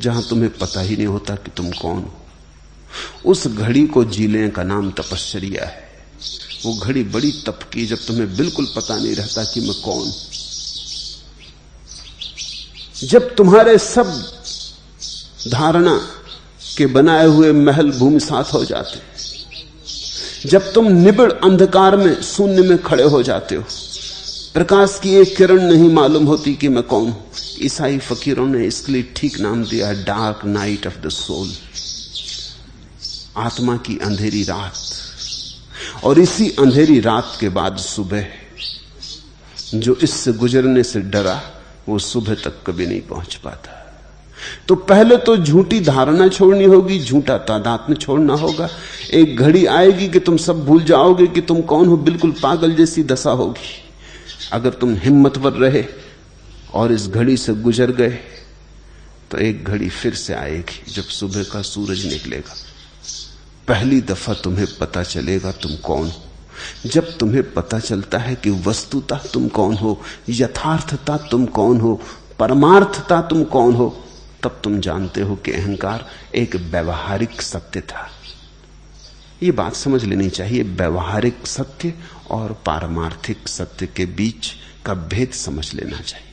जहां तुम्हें पता ही नहीं होता कि तुम कौन हो। उस घड़ी को जीने का नाम तपश्चर्या है। वो घड़ी बड़ी तप की, जब तुम्हें बिल्कुल पता नहीं रहता कि मैं कौन। जब तुम्हारे सब धारणा के बनाए हुए महल भूमिसात हो जाते, जब तुम निबिड़ अंधकार में शून्य में खड़े हो जाते हो, प्रकाश की एक किरण नहीं मालूम होती कि मैं कौन हूं। ईसाई फकीरों ने इसके लिए ठीक नाम दिया है, dark night of the soul, आत्मा की अंधेरी रात। और इसी अंधेरी रात के बाद सुबह, जो इससे गुजरने से डरा वो सुबह तक कभी नहीं पहुंच पाता। तो पहले तो झूठी धारणा छोड़नी होगी, झूठा तादात्म्य छोड़ना होगा। एक घड़ी आएगी कि तुम सब भूल जाओगे कि तुम कौन हो, बिल्कुल पागल जैसी दशा होगी। अगर तुम हिम्मतवर रहे और इस घड़ी से गुजर गए, तो एक घड़ी फिर से आएगी जब सुबह का सूरज निकलेगा। पहली दफा तुम्हें पता चलेगा तुम कौन हो। जब तुम्हें पता चलता है कि वस्तुतः तुम कौन हो, यथार्थता तुम कौन हो, परमार्थता तुम कौन हो, तब तुम जानते हो कि अहंकार एक व्यवहारिक सत्य था। ये बात समझ लेनी चाहिए, व्यवहारिक सत्य और पारमार्थिक सत्य के बीच का भेद समझ लेना चाहिए।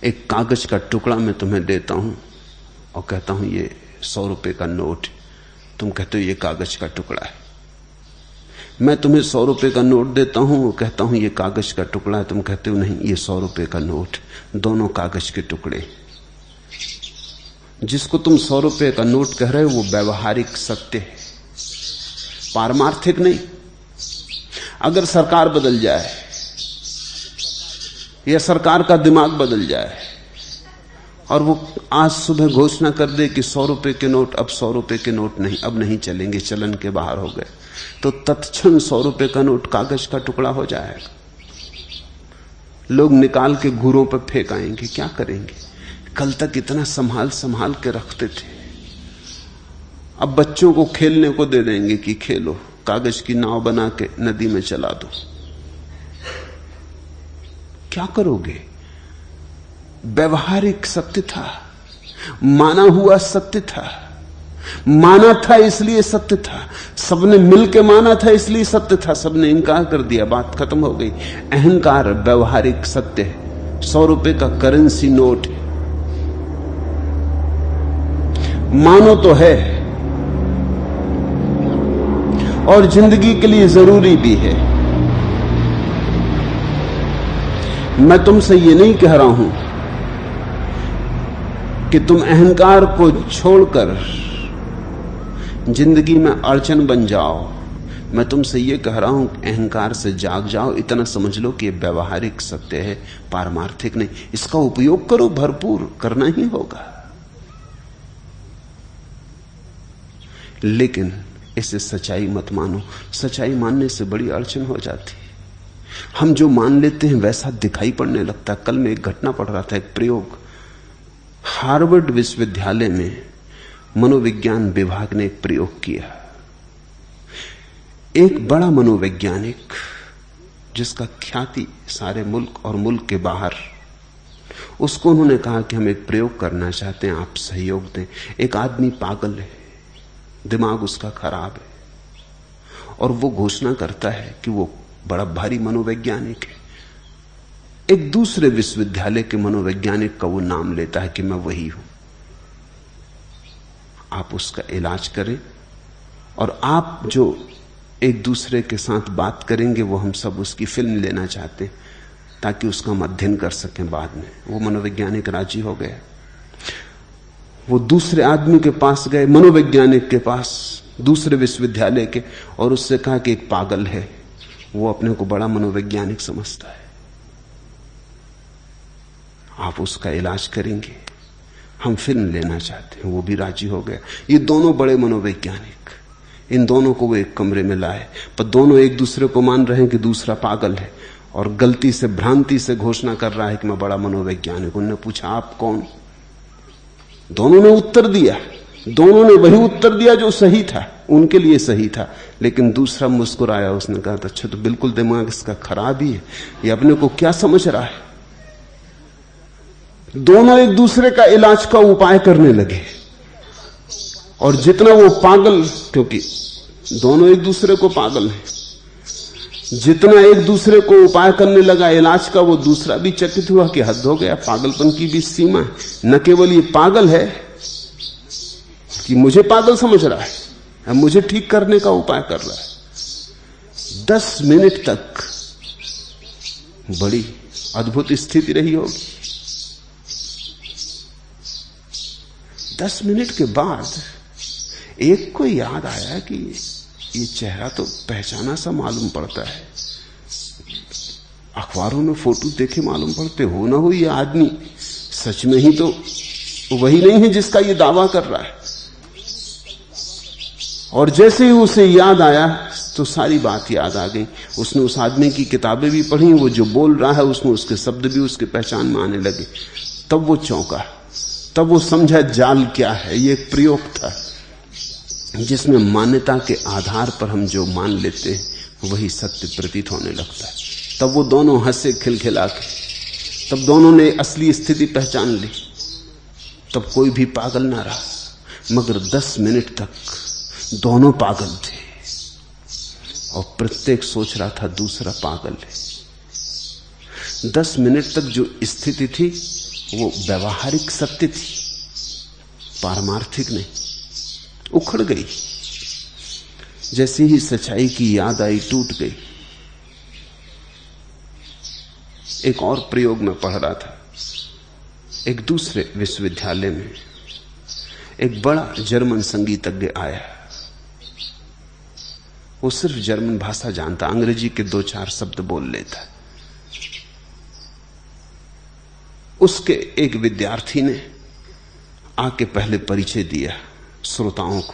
एक कागज का टुकड़ा मैं तुम्हें देता हूं और कहता हूं ये 100 रुपए का नोट। तुम कहते हो ये कागज का टुकड़ा है। मैं तुम्हें 100 रुपए का नोट देता हूं और कहता हूं ये कागज का टुकड़ा है। तुम कहते हो नहीं, ये 100 रुपए का नोट। दोनों कागज के टुकड़े। जिसको तुम 100 रुपए का नोट कह रहे हो वो व्यवहारिक सत्य है, पारमार्थिक नहीं। अगर सरकार बदल जाए या सरकार का दिमाग बदल जाए और वो आज सुबह घोषणा कर दे कि 100 रुपए के नोट अब 100 रुपए के नोट नहीं, अब नहीं चलेंगे, चलन के बाहर हो गए, तो तत्क्षण 100 रुपए का नोट कागज का टुकड़ा हो जाएगा। लोग निकाल के घूरों पर फेंक आएंगे। क्या करेंगे? कल तक इतना संभाल संभाल के रखते थे, अब बच्चों को खेलने को दे देंगे कि खेलो, कागज की नाव बना के नदी में चला दो। क्या करोगे? व्यवहारिक सत्य था, माना हुआ सत्य था, माना था इसलिए सत्य था, सबने मिलकर माना था इसलिए सत्य था, सबने इनकार कर दिया, बात खत्म हो गई। अहंकार व्यवहारिक सत्य है, 100 रुपए का करेंसी नोट है, मानो तो है और जिंदगी के लिए जरूरी भी है। मैं तुमसे ये नहीं कह रहा हूं कि तुम अहंकार को छोड़कर जिंदगी में अड़चन बन जाओ। मैं तुमसे ये कह रहा हूं कि अहंकार से जाग जाओ। इतना समझ लो कि यह व्यवहारिक सत्य है, पारमार्थिक नहीं। इसका उपयोग करो, भरपूर करना ही होगा, लेकिन इसे सच्चाई मत मानो। सच्चाई मानने से बड़ी अड़चन हो जाती। हम जो मान लेते हैं वैसा दिखाई पड़ने लगता। कल मैं एक घटना पढ़ रहा था, एक प्रयोग। हार्वर्ड विश्वविद्यालय में मनोविज्ञान विभाग ने एक प्रयोग किया। एक बड़ा मनोवैज्ञानिक जिसका ख्याति सारे मुल्क और मुल्क के बाहर, उसको उन्होंने कहा कि हम एक प्रयोग करना चाहते हैं, आप सहयोग दें। एक आदमी पागल है, दिमाग उसका खराब है और वो घोषणा करता है कि वो बड़ा भारी मनोवैज्ञानिक है। एक दूसरे विश्वविद्यालय के मनोवैज्ञानिक का वो नाम लेता है कि मैं वही हूं। आप उसका इलाज करें और आप जो एक दूसरे के साथ बात करेंगे वो हम सब उसकी फिल्म लेना चाहते हैं ताकि उसका हम अध्ययन कर सकें बाद में। वो मनोवैज्ञानिक राजी हो गए। वो दूसरे आदमी के पास गए, मनोवैज्ञानिक के पास, दूसरे विश्वविद्यालय के, और उससे कहा कि एक पागल है, वो अपने को बड़ा मनोवैज्ञानिक समझता है, आप उसका इलाज करेंगे, हम फिल्म लेना चाहते हैं। वो भी राजी हो गया। ये दोनों बड़े मनोवैज्ञानिक, इन दोनों को वो एक कमरे में लाए, पर दोनों एक दूसरे को मान रहे हैं कि दूसरा पागल है और गलती से, भ्रांति से घोषणा कर रहा है कि मैं बड़ा मनोवैज्ञानिक। उन्होंने पूछा आप कौन? दोनों ने उत्तर दिया, दोनों ने वही उत्तर दिया जो सही था, उनके लिए सही था। लेकिन दूसरा मुस्कुराया, उसने कहा अच्छा तो बिल्कुल दिमाग इसका खराब ही है, ये अपने को क्या समझ रहा है। दोनों एक दूसरे का इलाज का उपाय करने लगे, और जितना वो पागल, क्योंकि दोनों एक दूसरे को पागल हैं, जितना एक दूसरे को उपाय करने लगा इलाज का, वो दूसरा भी चकित हुआ कि हद हो गया, पागलपन की भी सीमा है। न केवल ये पागल है कि मुझे पागल समझ रहा है, मुझे ठीक करने का उपाय कर रहा है। 10 मिनट तक बड़ी अद्भुत स्थिति रही होगी। 10 मिनट के बाद एक को याद आया कि ये चेहरा तो पहचाना सा मालूम पड़ता है, अखबारों में फोटो देखे मालूम पड़ते, हो ना हो ये आदमी सच में ही तो वही नहीं है जिसका ये दावा कर रहा है। और जैसे ही उसे याद आया तो सारी बात याद आ गई। उसने उस आदमी की किताबें भी पढ़ी, वो जो बोल रहा है उसमें उसके शब्द भी उसके पहचान में आने लगे। तब वो चौंका, तब वो समझा जाल क्या है। ये एक प्रयोग था जिसमें मान्यता के आधार पर हम जो मान लेते हैं वही सत्य प्रतीत होने लगता है। तब वो दोनों हंसे खिलखिला के, तब दोनों ने असली स्थिति पहचान ली। तब कोई भी पागल ना रहा, मगर 10 मिनट तक दोनों पागल थे और प्रत्येक सोच रहा था दूसरा पागल है। 10 मिनट तक जो स्थिति थी वो व्यवहारिक सत्य थी, पारमार्थिक नहीं। उखड़ गई, जैसे ही सच्चाई की याद आई टूट गई। एक और प्रयोग में पढ़ रहा था, एक दूसरे विश्वविद्यालय में एक बड़ा जर्मन संगीतज्ञ आया। वो सिर्फ जर्मन भाषा जानता, अंग्रेजी के 2-4 शब्द बोल लेता। उसके एक विद्यार्थी ने आके पहले परिचय दिया श्रोताओं को,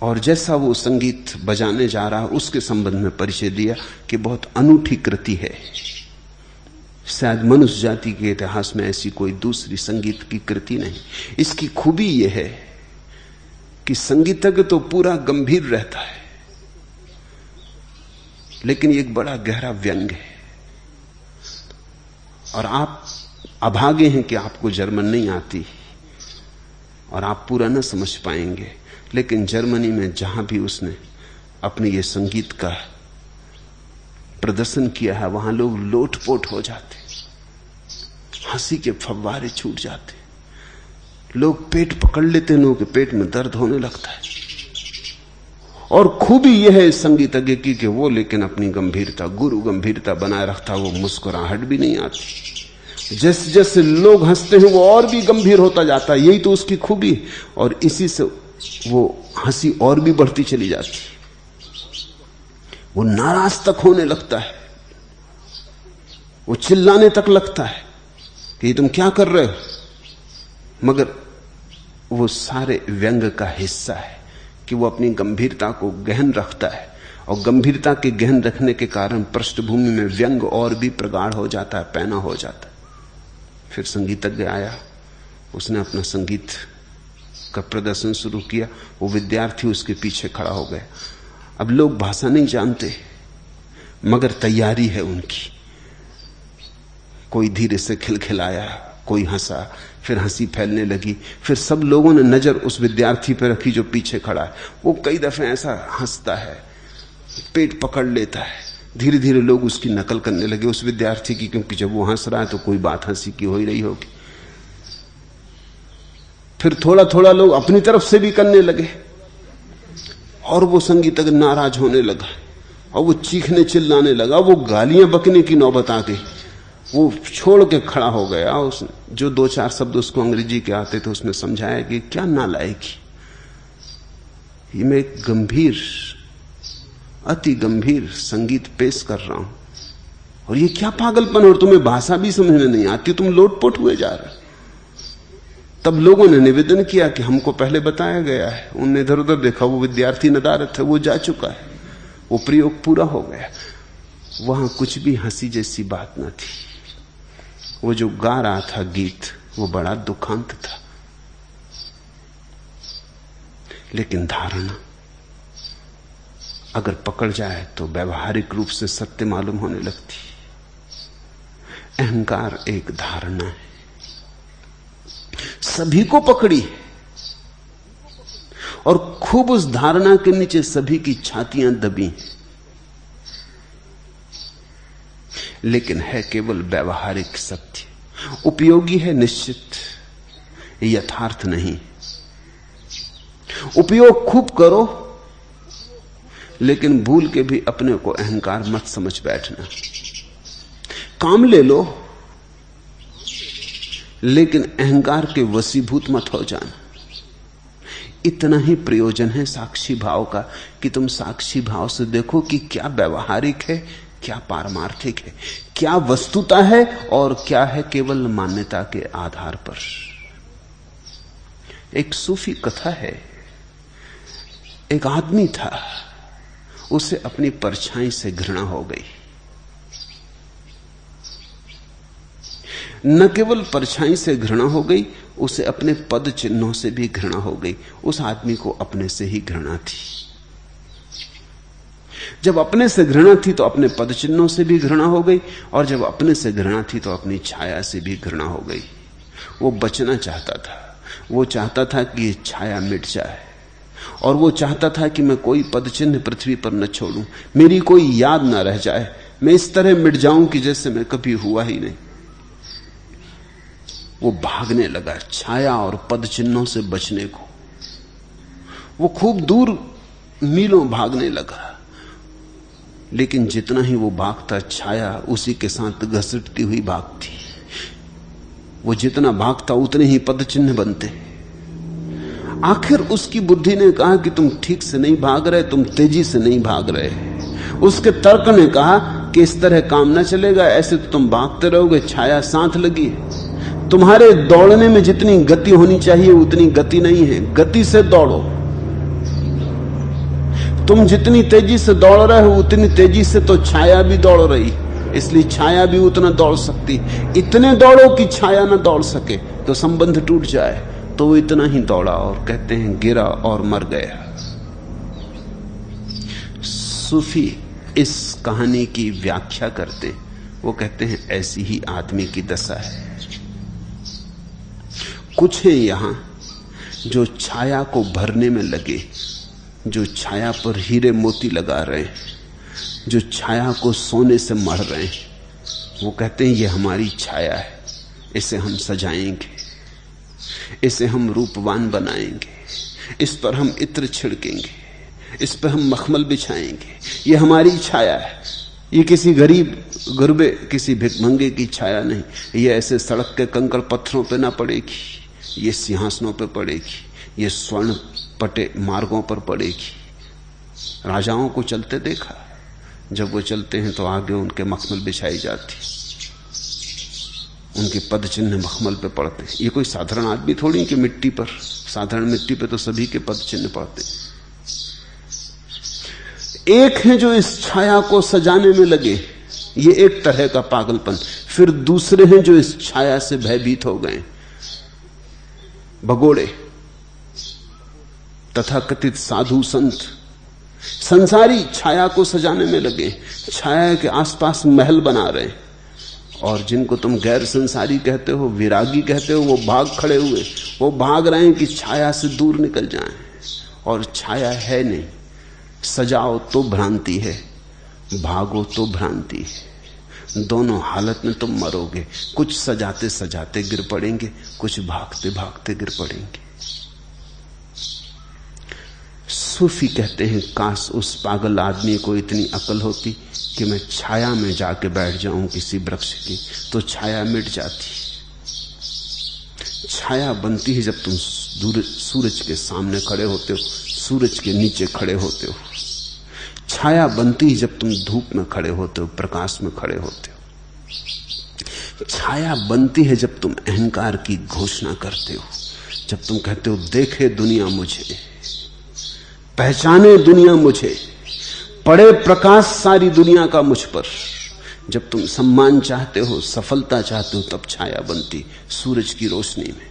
और जैसा वो संगीत बजाने जा रहा उसके संबंध में परिचय दिया कि बहुत अनूठी कृति है। शायद मनुष्य जाति के इतिहास में ऐसी कोई दूसरी संगीत की कृति नहीं। इसकी खूबी यह है कि संगीतज्ञ तो पूरा गंभीर रहता है, लेकिन एक बड़ा गहरा व्यंग है। और आप अभागे हैं कि आपको जर्मन नहीं आती और आप पूरा न समझ पाएंगे। लेकिन जर्मनी में जहां भी उसने अपने ये संगीत का प्रदर्शन किया है, वहां लोग लोटपोट हो जाते, हंसी के फव्वारे छूट जाते, लोग पेट पकड़ लेते, लोगों के पेट में दर्द होने लगता है। और खूबी यह है संगीतज्ञ की कि वो लेकिन अपनी गंभीरता, गुरु गंभीरता बनाए रखता, वो मुस्कुराहट भी नहीं आती। जैसे जैसे लोग हंसते हैं वो और भी गंभीर होता जाता है, यही तो उसकी खूबी। और इसी से वो हंसी और भी बढ़ती चली जाती, वो नाराज तक होने लगता है, वो चिल्लाने तक लगता है कि तुम क्या कर रहे हो। मगर वो सारे व्यंग का हिस्सा है कि वो अपनी गंभीरता को गहन रखता है, और गंभीरता के गहन रखने के कारण पृष्ठभूमि में व्यंग और भी प्रगाढ़ हो जाता है, पैना हो जाता है। फिर संगीतज्ञ आया, उसने अपना संगीत का प्रदर्शन शुरू किया। वो विद्यार्थी उसके पीछे खड़ा हो गया। अब लोग भाषा नहीं जानते, मगर तैयारी है उनकी। कोई धीरे से खिलखिलाया, कोई हंसा, फिर हंसी फैलने लगी। फिर सब लोगों ने नजर उस विद्यार्थी पर रखी जो पीछे खड़ा है। वो कई दफे ऐसा हंसता है, पेट पकड़ लेता है। धीरे धीरे लोग उसकी नकल करने लगे उस विद्यार्थी की, क्योंकि जब वो हंस रहा है तो कोई बात हंसी की हो ही रही होगी। फिर थोड़ा थोड़ा लोग अपनी तरफ से भी करने लगे, और वो संगीतज्ञ नाराज होने लगा, और वो चीखने चिल्लाने लगा, वो गालियां बकने की नौबत आ गई। वो छोड़ के खड़ा हो गया। उसने जो 2-4 शब्द उसको अंग्रेजी के आते थे उसने समझाया कि क्या नालायकी, ये मैं एक गंभीर, अति गंभीर संगीत पेश कर रहा हूं, और ये क्या पागलपन, और तुम्हें भाषा भी समझने नहीं आती, तुम लोटपोट हुए जा रहे। तब लोगों ने निवेदन किया कि हमको पहले बताया गया है। उन्होंने इधर उधर देखा, वो विद्यार्थी नदारत है, वो जा चुका है, वो प्रयोग पूरा हो गया। वहां कुछ भी हंसी जैसी बात न थी। वो जो गा रहा था गीत वो बड़ा दुखांत था। लेकिन धारणा अगर पकड़ जाए तो व्यवहारिक रूप से सत्य मालूम होने लगती। अहंकार एक धारणा है, सभी को पकड़ी है, और खूब उस धारणा के नीचे सभी की छातियां दबी हैं, लेकिन है केवल व्यवहारिक सत्य। उपयोगी है निश्चित, यथार्थ नहीं। उपयोग खूब करो, लेकिन भूल के भी अपने को अहंकार मत समझ बैठना। काम ले लो, लेकिन अहंकार के वशीभूत मत हो जाना। इतना ही प्रयोजन है साक्षी भाव का कि तुम साक्षी भाव से देखो कि क्या व्यवहारिक है, क्या पारमार्थिक है, क्या वस्तुता है और क्या है केवल मान्यता के आधार पर। एक सूफी कथा है, एक आदमी था, उसे अपनी परछाई से घृणा हो गई। न केवल परछाई से घृणा हो गई, उसे अपने पद चिन्हों से भी घृणा हो गई। उस आदमी को अपने से ही घृणा थी। जब अपने से घृणा थी तो अपने पद चिन्हों से भी घृणा हो गई, और जब अपने से घृणा थी तो अपनी छाया से भी घृणा हो गई। वो बचना चाहता था, वो चाहता था कि ये छाया मिट जाए, और वो चाहता था कि मैं कोई पद चिन्ह पृथ्वी पर न छोड़ूं, मेरी कोई याद न रह जाए, मैं इस तरह मिट जाऊं कि जैसे मैं कभी हुआ ही नहीं। वो भागने लगा छाया और पद चिन्हों से बचने को। वो खूब दूर मीलों भागने लगा, लेकिन जितना ही वो भागता, छाया उसी के साथ घसीटती हुई भागती। वो जितना भागता उतने ही पद चिन्ह बनते। आखिर उसकी बुद्धि ने कहा कि तुम ठीक से नहीं भाग रहे, तुम तेजी से नहीं भाग रहे। उसके तर्क ने कहा कि इस तरह काम न चलेगा, ऐसे तो तुम भागते रहोगे, छाया साथ लगी। तुम्हारे दौड़ने में जितनी गति होनी चाहिए उतनी गति नहीं है, गति से दौड़ो। तुम जितनी तेजी से दौड़ रहे हो उतनी तेजी से तो छाया भी दौड़ रही, इसलिए छाया भी उतना दौड़ सकती। इतने दौड़ो कि छाया ना दौड़ सके, तो संबंध टूट जाए। तो वो इतना ही दौड़ा और कहते हैं गिरा और मर गया। सूफी इस कहानी की व्याख्या करते, वो कहते हैं ऐसी ही आदमी की दशा है। कुछ है यहां जो छाया को भरने में लगे, जो छाया पर हीरे मोती लगा रहे हैं, जो छाया को सोने से मढ़ रहे हैं। वो कहते हैं ये हमारी छाया है, इसे हम सजाएंगे, इसे हम रूपवान बनाएंगे, इस पर हम इत्र छिड़केंगे, इस पर हम मखमल बिछाएंगे। ये हमारी छाया है। ये किसी गरीब गुरबे, किसी भिखमंगे की छाया नहीं। ये ऐसे सड़क के कंकड़ पत्थरों पे ना पड़ेगी, ये सिंहासनों पे पड़ेगी, ये स्वर्ण पटे मार्गों पर पड़ेगी। राजाओं को चलते देखा, जब वो चलते हैं तो आगे उनके मखमल बिछाई जाती, उनके पद चिन्ह मखमल पे पड़ते। ये कोई साधारण आदमी थोड़ी कि मिट्टी पर, साधारण मिट्टी पे तो सभी के पद चिन्ह पड़ते। एक है जो इस छाया को सजाने में लगे, ये एक तरह का पागलपन। फिर दूसरे हैं जो इस छाया से भयभीत हो गए, भगोड़े, तथाकथित साधु संत, संसारी छाया को सजाने में लगे, छाया के आसपास महल बना रहे। और जिनको तुम गैर संसारी कहते हो, विरागी कहते हो, वो भाग खड़े हुए, वो भाग रहे हैं कि छाया से दूर निकल जाएं। और छाया है नहीं, सजाओ तो भ्रांति है, भागो तो भ्रांति है। दोनों हालत में तुम मरोगे। कुछ सजाते सजाते गिर पड़ेंगे, कुछ भागते भागते गिर पड़ेंगे। सूफी कहते हैं काश उस पागल आदमी को इतनी अकल होती कि मैं छाया में जाके बैठ जाऊं किसी वृक्ष की, तो छाया मिट जाती। छाया बनती है जब तुम सूरज के सामने खड़े होते हो, सूरज के नीचे खड़े होते हो। छाया बनती है जब तुम धूप में खड़े होते हो, प्रकाश में खड़े होते हो। छाया बनती है जब तुम अहंकार की घोषणा करते हो, जब तुम कहते हो देखे दुनिया मुझे, पहचाने दुनिया मुझे, पड़े प्रकाश सारी दुनिया का मुझ पर। जब तुम सम्मान चाहते हो, सफलता चाहते हो, तब छाया बनती सूरज की रोशनी में।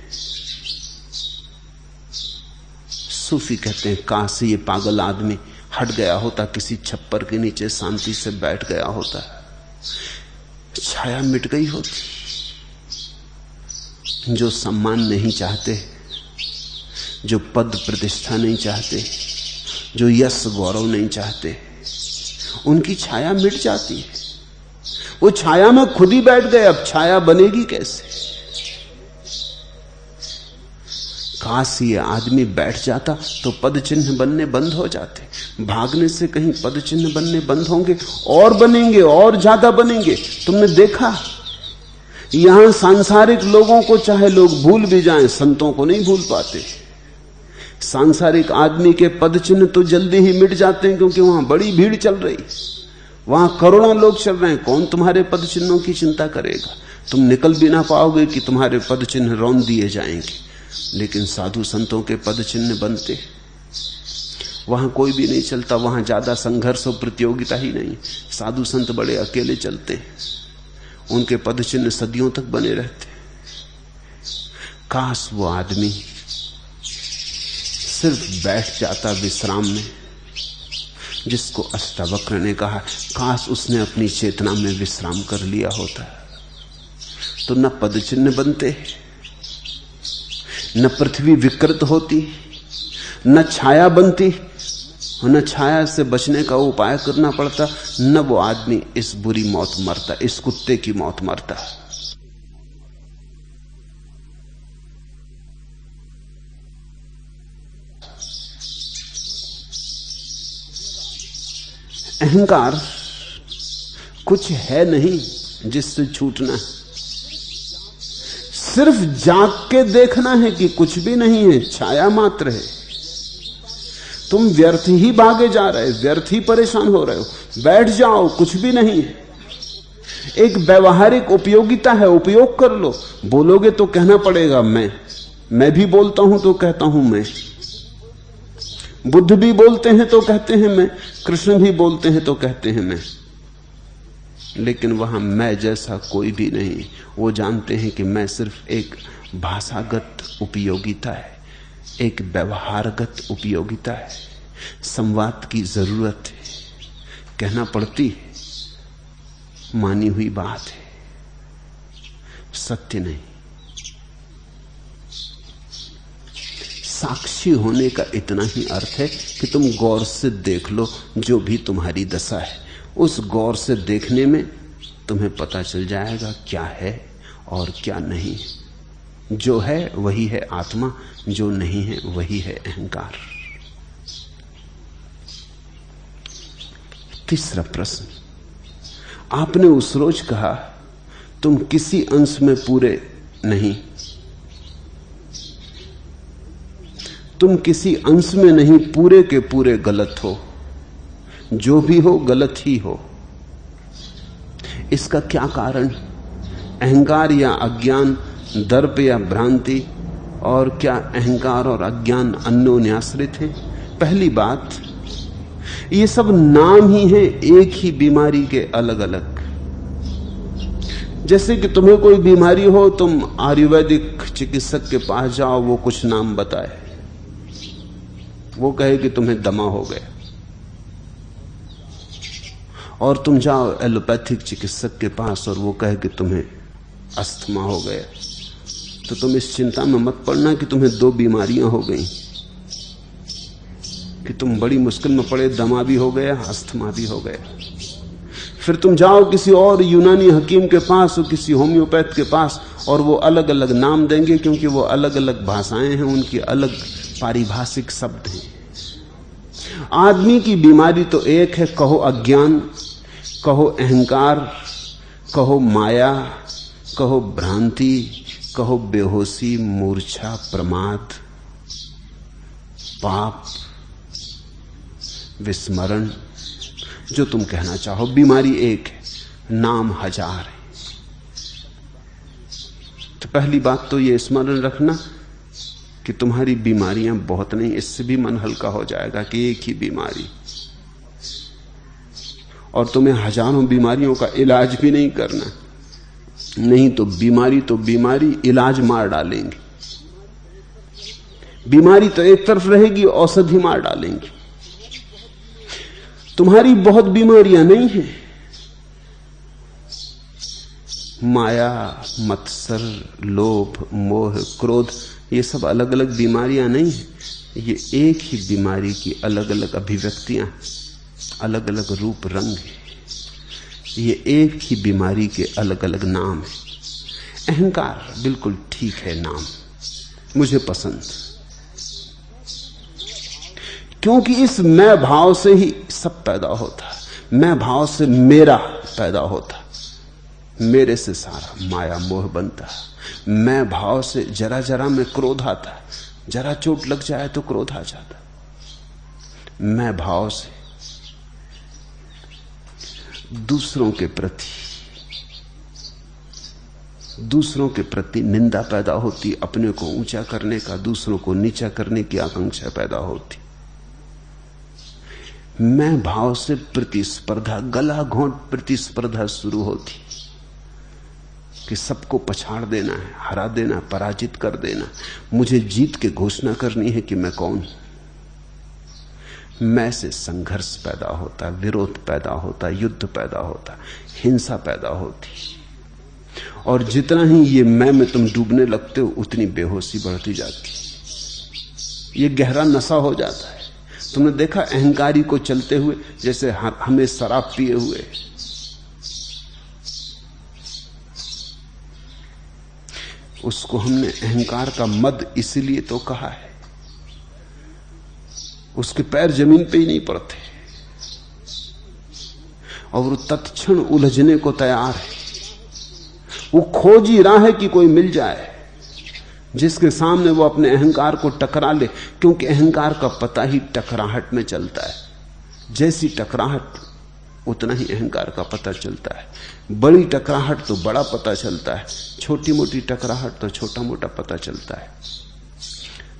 सूफी कहते हैं काश ये पागल आदमी हट गया होता, किसी छप्पर के नीचे शांति से बैठ गया होता, छाया मिट गई होती। जो सम्मान नहीं चाहते, जो पद प्रतिष्ठा नहीं चाहते, जो यश गौरव नहीं चाहते, उनकी छाया मिट जाती है। वो छाया में खुद ही बैठ गए, अब छाया बनेगी कैसे? काश ये आदमी बैठ जाता तो पद चिन्ह बनने बंद हो जाते। भागने से कहीं पद चिन्ह बनने बंद होंगे, और बनेंगे, और ज्यादा बनेंगे। तुमने देखा यहां सांसारिक लोगों को चाहे लोग भूल भी जाएं, संतों को नहीं भूल पाते। सांसारिक आदमी के पद चिन्ह तो जल्दी ही मिट जाते हैं, क्योंकि वहां बड़ी भीड़ चल रही, वहां करोड़ों लोग चल रहे हैं। कौन तुम्हारे पद चिन्हों की चिंता करेगा? तुम निकल भी ना पाओगे कि तुम्हारे पद चिन्ह रौंद दिए जाएंगे। लेकिन साधु संतों के पद चिन्ह बनते, वहां कोई भी नहीं चलता, वहां ज्यादा संघर्ष और प्रतियोगिता ही नहीं। साधु संत बड़े अकेले चलते, उनके पद चिन्ह सदियों तक बने रहते। काश वो आदमी सिर्फ बैठ जाता विश्राम में, जिसको अष्टावक्र ने कहा काश उसने अपनी चेतना में विश्राम कर लिया होता, तो न पद चिन्ह बनते, न पृथ्वी विकृत होती, न छाया बनती, न छाया से बचने का उपाय करना पड़ता, न वो आदमी इस बुरी मौत मरता, इस कुत्ते की मौत मरता। अहंकार कुछ है नहीं जिससे छूटना है, सिर्फ जाग के देखना है कि कुछ भी नहीं है, छाया मात्र है। तुम व्यर्थ ही भागे जा रहे, व्यर्थ ही परेशान हो रहे हो। बैठ जाओ, कुछ भी नहीं है। एक व्यवहारिक उपयोगिता है, उपयोग कर लो। बोलोगे तो कहना पड़ेगा मैं भी बोलता हूं तो कहता हूं मैं, बुद्ध भी बोलते हैं तो कहते हैं मैं, कृष्ण भी बोलते हैं तो कहते हैं मैं। लेकिन वहां मैं जैसा कोई भी नहीं। वो जानते हैं कि मैं सिर्फ एक भाषागत उपयोगिता है, एक व्यवहारगत उपयोगिता है। संवाद की जरूरत है, कहना पड़ती है, मानी हुई बात है, सत्य नहीं। साक्षी होने का इतना ही अर्थ है कि तुम गौर से देख लो जो भी तुम्हारी दशा है। उस गौर से देखने में तुम्हें पता चल जाएगा क्या है और क्या नहीं। जो है वही है आत्मा, जो नहीं है वही है अहंकार। तीसरा प्रश्न, आपने उस रोज कहा तुम किसी अंश में पूरे नहीं, तुम किसी अंश में नहीं, पूरे के पूरे गलत हो। जो भी हो गलत ही हो। इसका क्या कारण? अहंकार या अज्ञान, दर्प या भ्रांति? और क्या अहंकार और अज्ञान अन्योन्याश्रित हैं? पहली बात, ये सब नाम ही है एक ही बीमारी के अलग अलग। जैसे कि तुम्हें कोई बीमारी हो, तुम आयुर्वेदिक चिकित्सक के पास जाओ, वो कुछ नाम बताए, वो कहे कि तुम्हें दमा हो गया। और तुम जाओ एलोपैथिक चिकित्सक के पास और वो कहे कि तुम्हें अस्थमा हो गया। तो तुम इस चिंता में मत पड़ना कि तुम्हें दो बीमारियां हो गई, कि तुम बड़ी मुश्किल में पड़े, दमा भी हो गया, अस्थमा भी हो गया। फिर तुम जाओ किसी और यूनानी हकीम के पास और किसी होम्योपैथ के पास, और वो अलग अलग नाम देंगे, क्योंकि वो अलग अलग भाषाएं हैं, उनकी अलग पारिभाषिक शब्द हैं। आदमी की बीमारी तो एक है, कहो अज्ञान, कहो अहंकार, कहो माया, कहो भ्रांति, कहो बेहोशी, मूर्छा, प्रमाद, पाप, विस्मरण, जो तुम कहना चाहो। बीमारी एक है, नाम हजार है। तो पहली बात तो ये स्मरण रखना कि तुम्हारी बीमारियां बहुत नहीं। इससे भी मन हल्का हो जाएगा कि एक ही बीमारी, और तुम्हें हजारों बीमारियों का इलाज भी नहीं करना। नहीं तो बीमारी इलाज मार डालेंगे। बीमारी तो एक तरफ रहेगी, औषधि मार डालेंगी। तुम्हारी बहुत बीमारियां नहीं हैं। माया, मत्सर, लोभ, मोह, क्रोध, ये सब अलग अलग बीमारियां नहीं हैं। ये एक ही बीमारी की अलग अलग अभिव्यक्तियां, अलग अलग रूप रंग है। ये एक ही बीमारी के अलग अलग नाम है। अहंकार बिल्कुल ठीक है नाम, मुझे पसंद, क्योंकि इस मैं भाव से ही सब पैदा होता। मैं भाव से मेरा पैदा होता, मेरे से सारा माया मोह बनता। मैं भाव से जरा जरा में क्रोध आता, जरा चोट लग जाए तो क्रोध आ जाता। मैं भाव से दूसरों के प्रति निंदा पैदा होती, अपने को ऊंचा करने का, दूसरों को नीचा करने की आकांक्षा पैदा होती। मैं भाव से प्रतिस्पर्धा, गला घोंट प्रतिस्पर्धा शुरू होती कि सबको पछाड़ देना है, हरा देना, पराजित कर देना। मुझे जीत के घोषणा करनी है कि मैं कौन हूं। मैं से संघर्ष पैदा होता, विरोध पैदा होता, युद्ध पैदा होता, हिंसा पैदा होती। और जितना ही ये मैं में तुम डूबने लगते हो, उतनी बेहोशी बढ़ती जाती। ये गहरा नशा हो जाता है। तुमने देखा अहंकारी को चलते हुए जैसे हमें शराब पिए हुए। उसको हमने अहंकार का मद इसलिए तो कहा है, उसके पैर जमीन पे ही नहीं पड़ते और वो तत्क्षण उलझने को तैयार है। वो खोज ही रहा है कि कोई मिल जाए जिसके सामने वो अपने अहंकार को टकरा ले, क्योंकि अहंकार का पता ही टकराहट में चलता है। जैसी टकराहट उतना ही अहंकार का पता चलता है। बड़ी टकराहट तो बड़ा पता चलता है, छोटी मोटी टकराहट तो छोटा मोटा पता चलता है।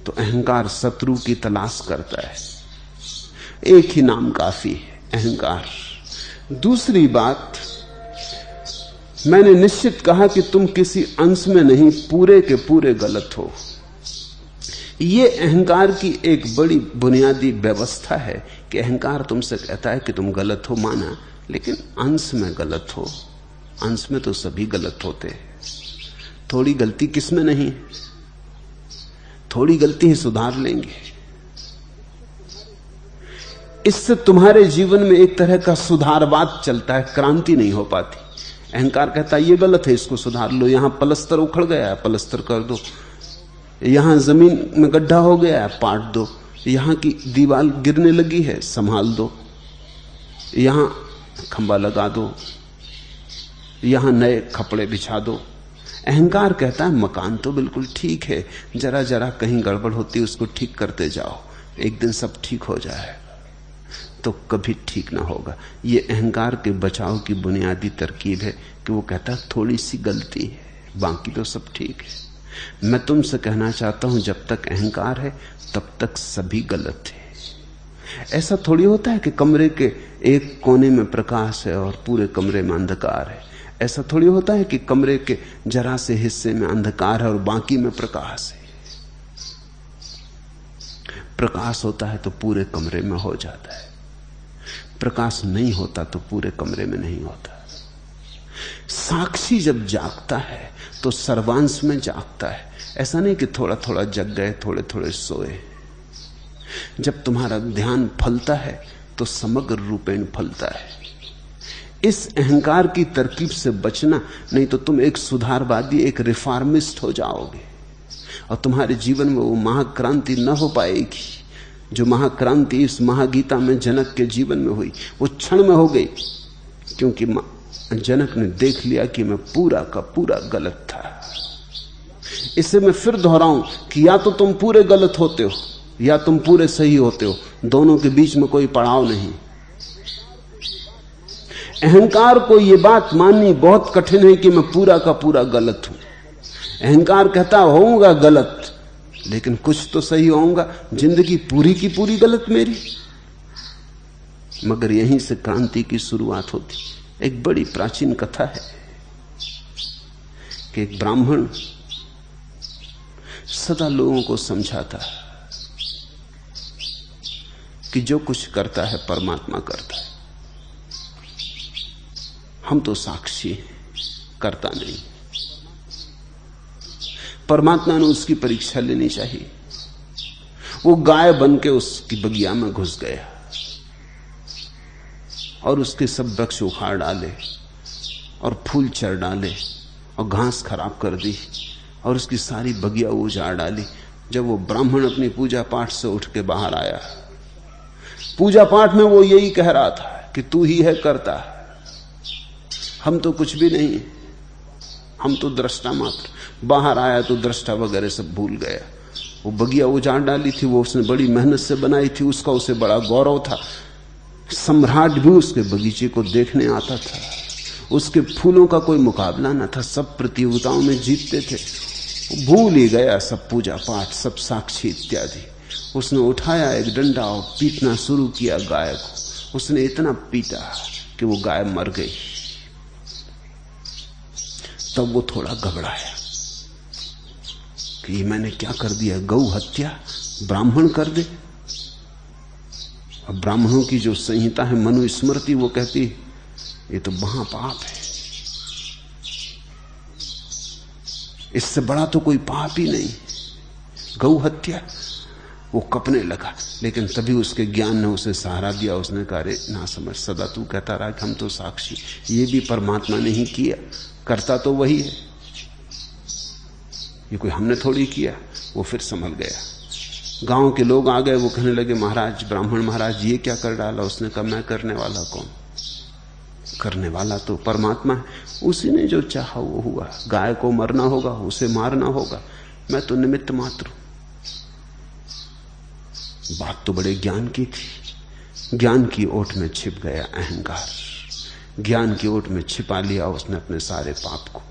तो अहंकार शत्रु की तलाश करता है। एक ही नाम काफी है, अहंकार। दूसरी बात, मैंने निश्चित कहा कि तुम किसी अंश में नहीं, पूरे के पूरे गलत हो। यह अहंकार की एक बड़ी बुनियादी व्यवस्था है कि अहंकार तुमसे कहता है कि तुम गलत हो, माना, लेकिन अंश में गलत हो। अंश में तो सभी गलत होते। थोड़ी गलती किसमें नहीं, थोड़ी गलती ही सुधार लेंगे। इससे तुम्हारे जीवन में एक तरह का सुधारवाद चलता है, क्रांति नहीं हो पाती। अहंकार कहता है ये गलत है, इसको सुधार लो। यहां पलस्तर उखड़ गया है, पलस्तर कर दो। यहां जमीन में गड्ढा हो गया है, पाट दो। यहां की दीवार गिरने लगी है, संभाल दो। यहां खंबा लगा दो, यहां नए कपड़े बिछा दो। अहंकार कहता है मकान तो बिल्कुल ठीक है, जरा जरा कहीं गड़बड़ होती है, उसको ठीक करते जाओ, एक दिन सब ठीक हो जाएगा। तो कभी ठीक ना होगा। ये अहंकार के बचाव की बुनियादी तरकीब है कि वो कहता है थोड़ी सी गलती है, बाकी तो सब ठीक है। मैं तुमसे कहना चाहता हूं, जब तक अहंकार है तब तक सभी गलत है। ऐसा थोड़ी होता है कि कमरे के एक कोने में प्रकाश है और पूरे कमरे में अंधकार है। ऐसा थोड़ी होता है कि कमरे के जरा से हिस्से में अंधकार है और बाकी में प्रकाश है। प्रकाश होता है तो पूरे कमरे में हो जाता है, प्रकाश नहीं होता तो पूरे कमरे में नहीं होता। साक्षी जब जागता है तो सर्वांश में जागता है। ऐसा नहीं कि थोड़ा थोड़ा जग गए, थोड़े थोड़े सोए। जब तुम्हारा ध्यान फलता है तो समग्र रूपेण फलता है। इस अहंकार की तरकीब से बचना, नहीं तो तुम एक सुधारवादी, एक रिफॉर्मिस्ट हो जाओगे और तुम्हारे जीवन में वो महाक्रांति न हो पाएगी जो महाक्रांति इस महागीता में जनक के जीवन में हुई। वो क्षण में हो गई, क्योंकि जनक ने देख लिया कि मैं पूरा का पूरा गलत था। इसे मैं फिर दोहराऊं कि या तो तुम पूरे गलत होते हो या तुम पूरे सही होते हो, दोनों के बीच में कोई पड़ाव नहीं। अहंकार को यह बात माननी बहुत कठिन है कि मैं पूरा का पूरा गलत हूं। अहंकार कहता होऊंगा गलत, लेकिन कुछ तो सही होऊंगा। जिंदगी पूरी की पूरी गलत मेरी। मगर यहीं से क्रांति की शुरुआत होती। एक बड़ी प्राचीन कथा है कि एक ब्राह्मण सदा लोगों को समझाता, कि जो कुछ करता है परमात्मा करता है। हम तो साक्षी हैं, करता नहीं। परमात्मा ने उसकी परीक्षा लेनी चाहिए। वो गाय बन के उसकी बगिया में घुस गया और उसके सब वृक्ष उखाड़ डाले और फूल चर डाले और घास खराब कर दी और उसकी सारी बगिया उजाड़ डाली। जब वो ब्राह्मण अपनी पूजा पाठ से उठ के बाहर आया, पूजा पाठ में वो यही कह रहा था कि तू ही है करता, हम तो कुछ भी नहीं, हम तो दृष्टा मात्र। बाहर आया तो दृष्टा वगैरह सब भूल गया। वो बगिया उजाड़ डाली थी, वो उसने बड़ी मेहनत से बनाई थी, उसका उसे बड़ा गौरव था। सम्राट भी उसके बगीचे को देखने आता था, उसके फूलों का कोई मुकाबला न था, सब प्रतियोगिताओं में जीतते थे। भूल ही गया सब पूजा पाठ, सब साक्षी इत्यादि। उसने उठाया एक डंडा और पीटना शुरू किया गाय को। उसने इतना पीटा कि वो गाय मर गई। तब वो थोड़ा घबराया कि ये मैंने क्या कर दिया, गौ हत्या ब्राह्मण कर दे। अब ब्राह्मणों की जो संहिता है मनुस्मृति, वो कहती ये तो महापाप है, इससे बड़ा तो कोई पाप ही नहीं, गौ हत्या। वो कपने लगा, लेकिन तभी उसके ज्ञान ने उसे सहारा दिया। उसने कहा रे ना समझ, सदा तू कहता रहा कि हम तो साक्षी, ये भी परमात्मा ने ही किया, करता तो वही है, ये कोई हमने थोड़ी किया। वो फिर संभल गया। गांव के लोग आ गए, वो कहने लगे महाराज, ब्राह्मण महाराज ये क्या कर डाला। उसने कहा मैं करने वाला कौन, करने वाला तो परमात्मा है, उसी ने जो चाहा वो हुआ। गाय को मरना होगा, उसे मारना होगा, मैं तो निमित्त मात्र हूं। बात तो बड़े ज्ञान की थी। ज्ञान की ओट में छिप गया अहंकार, ज्ञान की ओट में छिपा लिया उसने अपने सारे पाप को।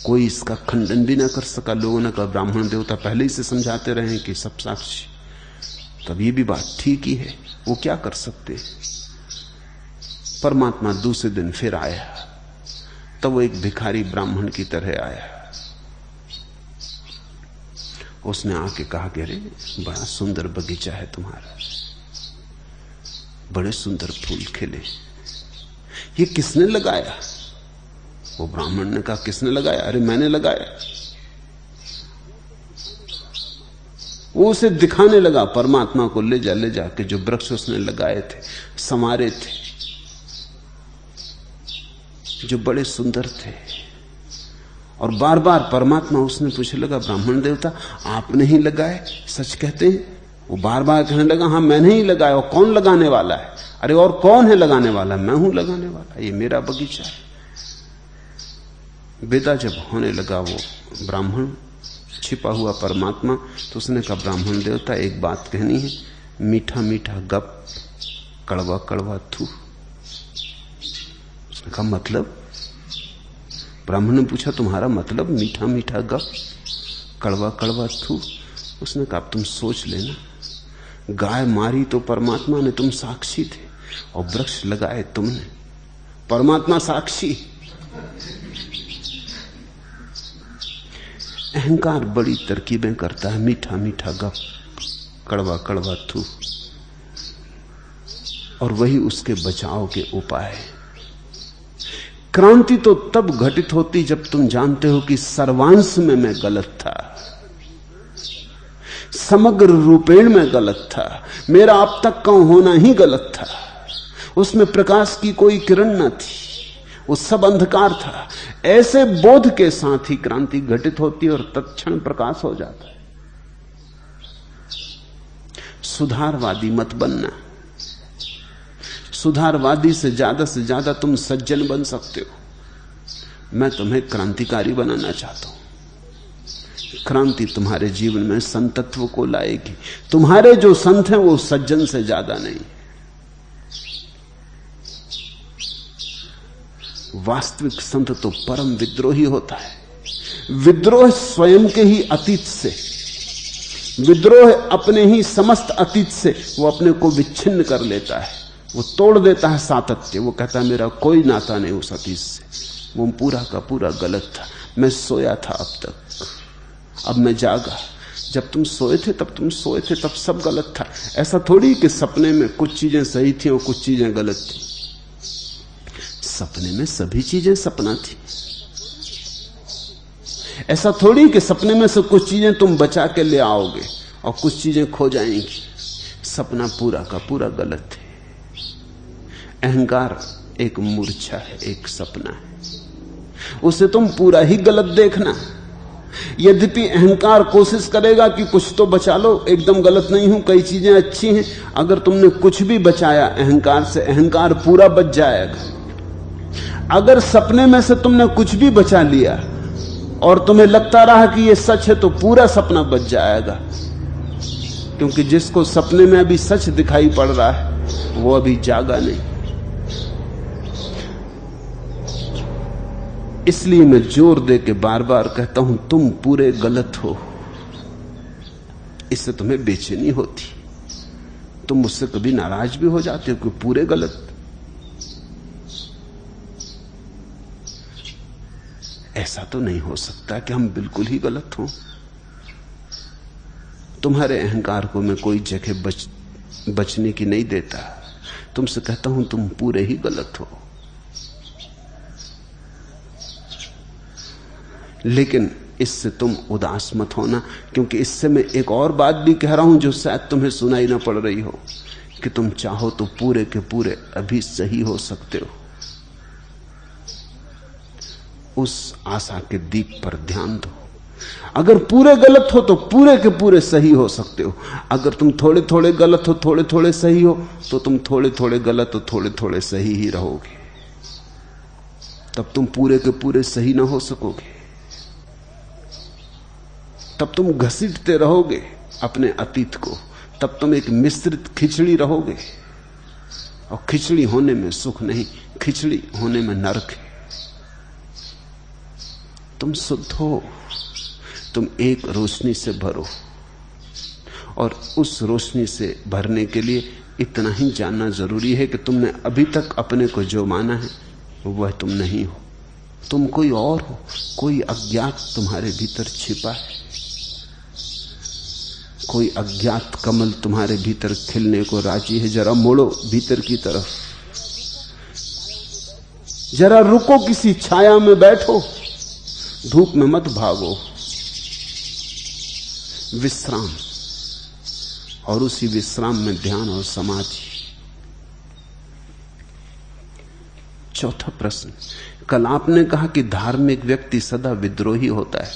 कोई इसका खंडन भी ना कर सका। लोगों ने कहा ब्राह्मण देवता पहले ही से समझाते रहे कि सब साक्षी, तब ये भी बात ठीक ही है, वो क्या कर सकते। परमात्मा दूसरे दिन फिर आया, तब वो एक भिखारी ब्राह्मण की तरह आया। उसने आके कहा कि अरे बड़ा सुंदर बगीचा है तुम्हारा, बड़े सुंदर फूल खिले, ये किसने लगाया। वो ब्राह्मण ने कहा किसने लगाया, अरे मैंने लगाया। वो उसे दिखाने लगा परमात्मा को, ले जा के जो वृक्ष उसने लगाए थे, संवारे थे, जो बड़े सुंदर थे। और बार बार परमात्मा उसने पूछने लगा ब्राह्मण देवता आपने ही लगाए, सच कहते हैं। वो बार बार कहने लगा हाँ मैंने ही लगाया। और कौन लगाने वाला है, अरे और कौन है लगाने वाला, मैं हूं लगाने वाला, ये मेरा बगीचा है। विदा जब होने लगा वो ब्राह्मण, छिपा हुआ परमात्मा, तो उसने कहा ब्राह्मण देवता एक बात कहनी है, मीठा मीठा गप, कड़वा कड़वा थू। उसने कहा मतलब। ब्राह्मण ने पूछा तुम्हारा मतलब, मीठा मीठा गप, कड़वा कड़वा थू। उसने कहा तुम सोच लेना, गाय मारी तो परमात्मा ने, तुम साक्षी थे, और वृक्ष लगाए तुमने, परमात्मा साक्षी। अहंकार बड़ी तरकीबें करता है, मीठा मीठा गप, कड़वा कड़वा थू, और वही उसके बचाव के उपाय। क्रांति तो तब घटित होती जब तुम जानते हो कि सर्वांश में मैं गलत था, समग्र रूपेण में गलत था, मेरा अब तक का होना ही गलत था, उसमें प्रकाश की कोई किरण न थी, वो सब अंधकार था। ऐसे बोध के साथ ही क्रांति घटित होती और तत्क्षण प्रकाश हो जाता है। सुधारवादी मत बनना, सुधारवादी से ज्यादा तुम सज्जन बन सकते हो। मैं तुम्हें क्रांतिकारी बनाना चाहता हूं। क्रांति तुम्हारे जीवन में संतत्व को लाएगी। तुम्हारे जो संत हैं वो सज्जन से ज्यादा नहीं। वास्तविक संत तो परम विद्रोही होता है। विद्रोह स्वयं के ही अतीत से, विद्रोह अपने ही समस्त अतीत से वो अपने को विच्छिन्न कर लेता है, वो तोड़ देता है सातत्य। वो कहता है मेरा कोई नाता नहीं उस अतीत से, वो पूरा का पूरा गलत था, मैं सोया था अब तक, अब मैं जागा। जब तुम सोए थे तब सब गलत था। ऐसा थोड़ी कि सपने में कुछ चीजें सही थी और कुछ चीजें गलत थी। सपने में सभी चीजें सपना थी। ऐसा थोड़ी कि सपने में से कुछ चीजें तुम बचा के ले आओगे और कुछ चीजें खो जाएंगी। सपना पूरा का पूरा गलत है। अहंकार एक मूर्छा है, एक सपना है, उसे तुम पूरा ही गलत देखना। यद्यपि अहंकार कोशिश करेगा कि कुछ तो बचा लो, एकदम गलत नहीं हूं, कई चीजें अच्छी हैं। अगर तुमने कुछ भी बचाया अहंकार से, अहंकार पूरा बच जाएगा। अगर सपने में से तुमने कुछ भी बचा लिया और तुम्हें लगता रहा कि यह सच है, तो पूरा सपना बच जाएगा। क्योंकि जिसको सपने में अभी सच दिखाई पड़ रहा है वो अभी जागा नहीं। इसलिए मैं जोर दे के बार बार कहता हूं, तुम पूरे गलत हो। इससे तुम्हें बेचैनी होती, तुम मुझसे कभी नाराज भी हो जाते हो कि पूरे गलत। ऐसा तो नहीं हो सकता कि हम बिल्कुल ही गलत हों। तुम्हारे अहंकार को मैं कोई जगह बचने की नहीं देता। तुमसे कहता हूं तुम पूरे ही गलत हो। लेकिन इससे तुम उदास मत होना, क्योंकि इससे मैं एक और बात भी कह रहा हूं जो शायद तुम्हें सुनाई ना पड़ रही हो, कि तुम चाहो तो पूरे के पूरे अभी सही हो सकते हो। उस आशा के दीप पर ध्यान दो। अगर पूरे गलत हो तो पूरे के पूरे सही हो सकते हो। अगर तुम थोड़े थोड़े गलत हो, थोड़े थोड़े सही हो, तो तुम थोड़े थोड़े गलत हो, थोड़े थोड़े सही ही रहोगे। तब तुम पूरे के पूरे सही ना हो सकोगे। तब तुम घसीटते रहोगे अपने अतीत को। तब तुम एक मिश्रित खिचड़ी रहोगे, और खिचड़ी होने में सुख नहीं, खिचड़ी होने में नरक है। तुम शुद्ध हो, तुम एक रोशनी से भरो, और उस रोशनी से भरने के लिए इतना ही जानना जरूरी है कि तुमने अभी तक अपने को जो माना है वह तुम नहीं हो। तुम कोई और हो, कोई अज्ञात तुम्हारे भीतर छिपा है। कोई अज्ञात कमल तुम्हारे भीतर खिलने को राजी है। जरा मुड़ो भीतर की तरफ, जरा रुको, किसी छाया में बैठो, धूप में मत भागो। विश्राम, और उसी विश्राम में ध्यान और समाधि। चौथा प्रश्न, कल आपने कहा कि धार्मिक व्यक्ति सदा विद्रोही होता है,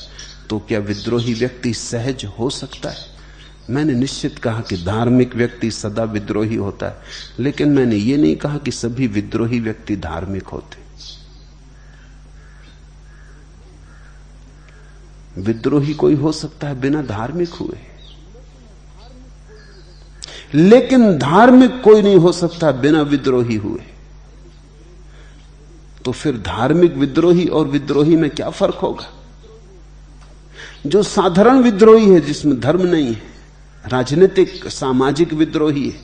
तो क्या विद्रोही व्यक्ति सहज हो सकता है? मैंने निश्चित कहा कि धार्मिक व्यक्ति सदा विद्रोही होता है, लेकिन मैंने ये नहीं कहा कि सभी विद्रोही व्यक्ति धार्मिक होते। विद्रोही कोई हो सकता है बिना धार्मिक हुए, लेकिन धार्मिक कोई नहीं हो सकता बिना विद्रोही हुए। तो फिर धार्मिक विद्रोही और विद्रोही में क्या फर्क होगा? जो साधारण विद्रोही है, जिसमें धर्म नहीं है, राजनीतिक सामाजिक विद्रोही है,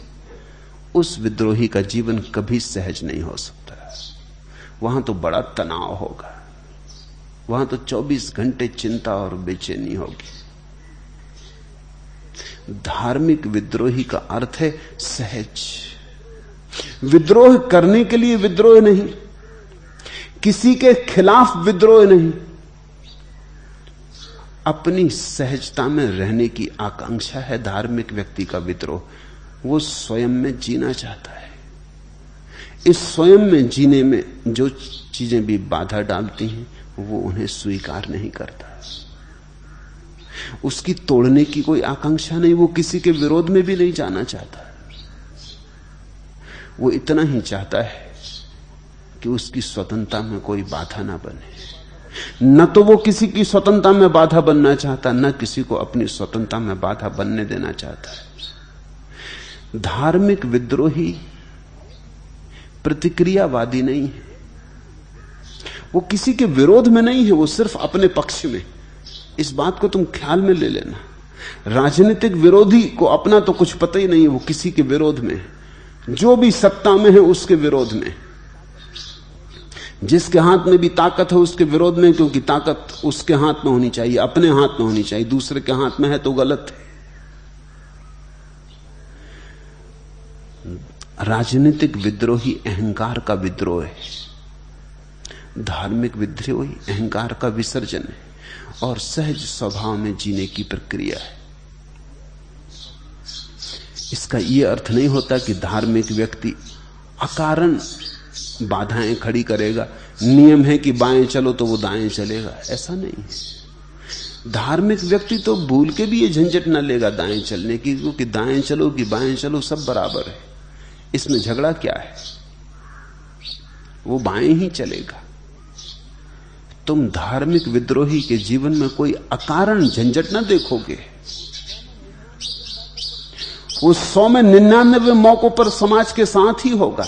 उस विद्रोही का जीवन कभी सहज नहीं हो सकता। वहां तो बड़ा तनाव होगा, वहां तो 24 घंटे चिंता और बेचैनी होगी। धार्मिक विद्रोही का अर्थ है सहज। विद्रोह करने के लिए विद्रोह नहीं, किसी के खिलाफ विद्रोह नहीं, अपनी सहजता में रहने की आकांक्षा है धार्मिक व्यक्ति का विद्रोह। वो स्वयं में जीना चाहता है। इस स्वयं में जीने में जो चीजें भी बाधा डालती हैं, वो उन्हें स्वीकार नहीं करता। उसकी तोड़ने की कोई आकांक्षा नहीं, वो किसी के विरोध में भी नहीं जाना चाहता। वो इतना ही चाहता है कि उसकी स्वतंत्रता में कोई बाधा ना बने। न तो वो किसी की स्वतंत्रता में बाधा बनना चाहता, न किसी को अपनी स्वतंत्रता में बाधा बनने देना चाहता है। धार्मिक विद्रोही प्रतिक्रियावादी नहीं है, वो किसी के विरोध में नहीं है, वो सिर्फ अपने पक्ष में। इस बात को तुम ख्याल में ले लेना। राजनीतिक विरोधी को अपना तो कुछ पता ही नहीं है, वो किसी के विरोध में, जो भी सत्ता में है उसके विरोध में। जिसके हाथ में भी ताकत है उसके विरोध में, क्योंकि ताकत उसके हाथ में होनी चाहिए, अपने हाथ में होनी चाहिए। दूसरे के हाथ में है तो गलत है। राजनीतिक विद्रोही अहंकार का विद्रोह है, धार्मिक विद्रोही अहंकार का विसर्जन है और सहज स्वभाव में जीने की प्रक्रिया है। इसका यह अर्थ नहीं होता कि धार्मिक व्यक्ति अकारण बाधाएं खड़ी करेगा। नियम है कि बाएं चलो तो वो दाएं चलेगा, ऐसा नहीं है। धार्मिक व्यक्ति तो भूल के भी ये झंझट न लेगा दाएं चलने की, क्योंकि दाएं चलो कि बाएं चलो सब बराबर है, इसमें झगड़ा क्या है, वो बाएं ही चलेगा। तुम धार्मिक विद्रोही के जीवन में कोई अकारण झंझट न देखोगे। वो 100 में 99 मौकों पर समाज के साथ ही होगा।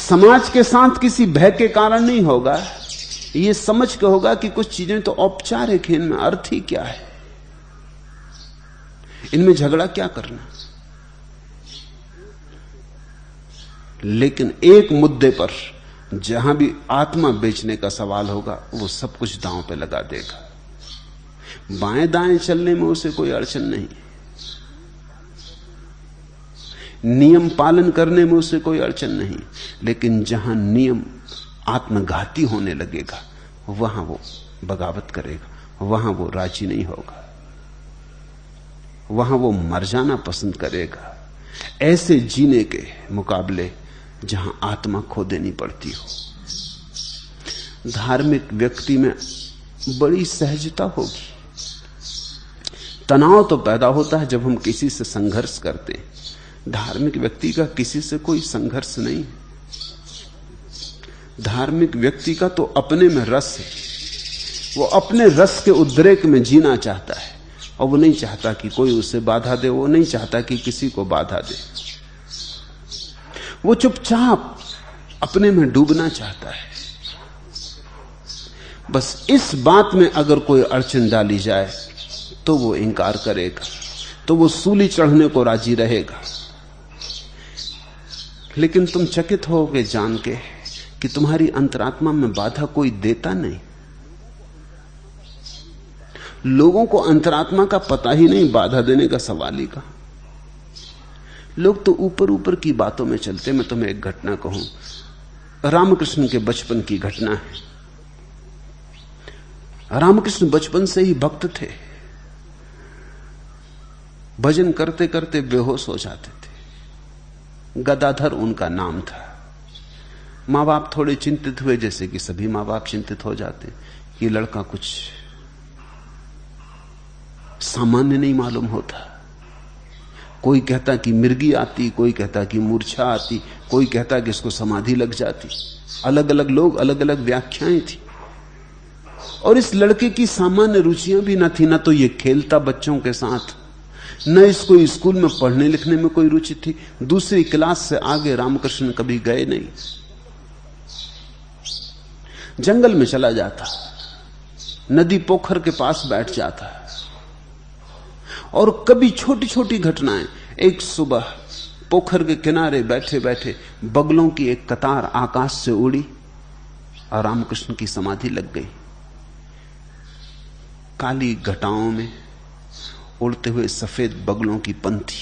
समाज के साथ किसी भय के कारण नहीं होगा, ये समझ के होगा कि कुछ चीजें तो औपचारिक हैं, इनमें अर्थ ही क्या है, इनमें झगड़ा क्या करना। लेकिन एक मुद्दे पर जहां भी आत्मा बेचने का सवाल होगा, वो सब कुछ दांव पे लगा देगा। बाएं दाएं चलने में उसे कोई अड़चन नहीं, नियम पालन करने में उसे कोई अड़चन नहीं। लेकिन जहां नियम आत्मघाती होने लगेगा, वहां वो बगावत करेगा, वहां वो राजी नहीं होगा, वहां वो मर जाना पसंद करेगा, ऐसे जीने के मुकाबले जहां आत्मा खो देनी पड़ती हो। धार्मिक व्यक्ति में बड़ी सहजता होगी। तनाव तो पैदा होता है जब हम किसी से संघर्ष करते हैं। धार्मिक व्यक्ति का किसी से कोई संघर्ष नहीं। धार्मिक व्यक्ति का तो अपने में रस है, वो अपने रस के उद्रेक में जीना चाहता है और वो नहीं चाहता कि कोई उसे बाधा दे, वो नहीं चाहता कि किसी को बाधा दे। वो चुपचाप अपने में डूबना चाहता है। बस इस बात में अगर कोई अड़चन डाली जाए तो वो इंकार करेगा, तो वो सूली चढ़ने को राजी रहेगा। लेकिन तुम चकित होगे जान के कि तुम्हारी अंतरात्मा में बाधा कोई देता नहीं। लोगों को अंतरात्मा का पता ही नहीं, बाधा देने का सवाल ही कहां। लोग तो ऊपर ऊपर की बातों में चलते। मैं तुम्हें एक घटना कहूं, रामकृष्ण के बचपन की घटना है। रामकृष्ण बचपन से ही भक्त थे, भजन करते करते बेहोश हो जाते थे। गदाधर उनका नाम था। मां बाप थोड़े चिंतित हुए, जैसे कि सभी मां बाप चिंतित हो जाते कि लड़का कुछ सामान्य नहीं मालूम होता। कोई कहता कि मिर्गी आती, कोई कहता कि मूर्छा आती, कोई कहता कि इसको समाधि लग जाती। अलग अलग लोग, अलग अलग व्याख्याएं थी। और इस लड़के की सामान्य रुचियां भी न थी। न तो ये खेलता बच्चों के साथ, न इसको स्कूल में पढ़ने लिखने में कोई रुचि थी। दूसरी क्लास से आगे रामकृष्ण कभी गए नहीं। जंगल में चला जाता, नदी पोखर के पास बैठ जाता। और कभी छोटी छोटी घटनाएं, एक सुबह पोखर के किनारे बैठे बैठे बगलों की एक कतार आकाश से उड़ी और रामकृष्ण की समाधि लग गई। काली घटाओं में उड़ते हुए सफेद बगलों की पंक्ति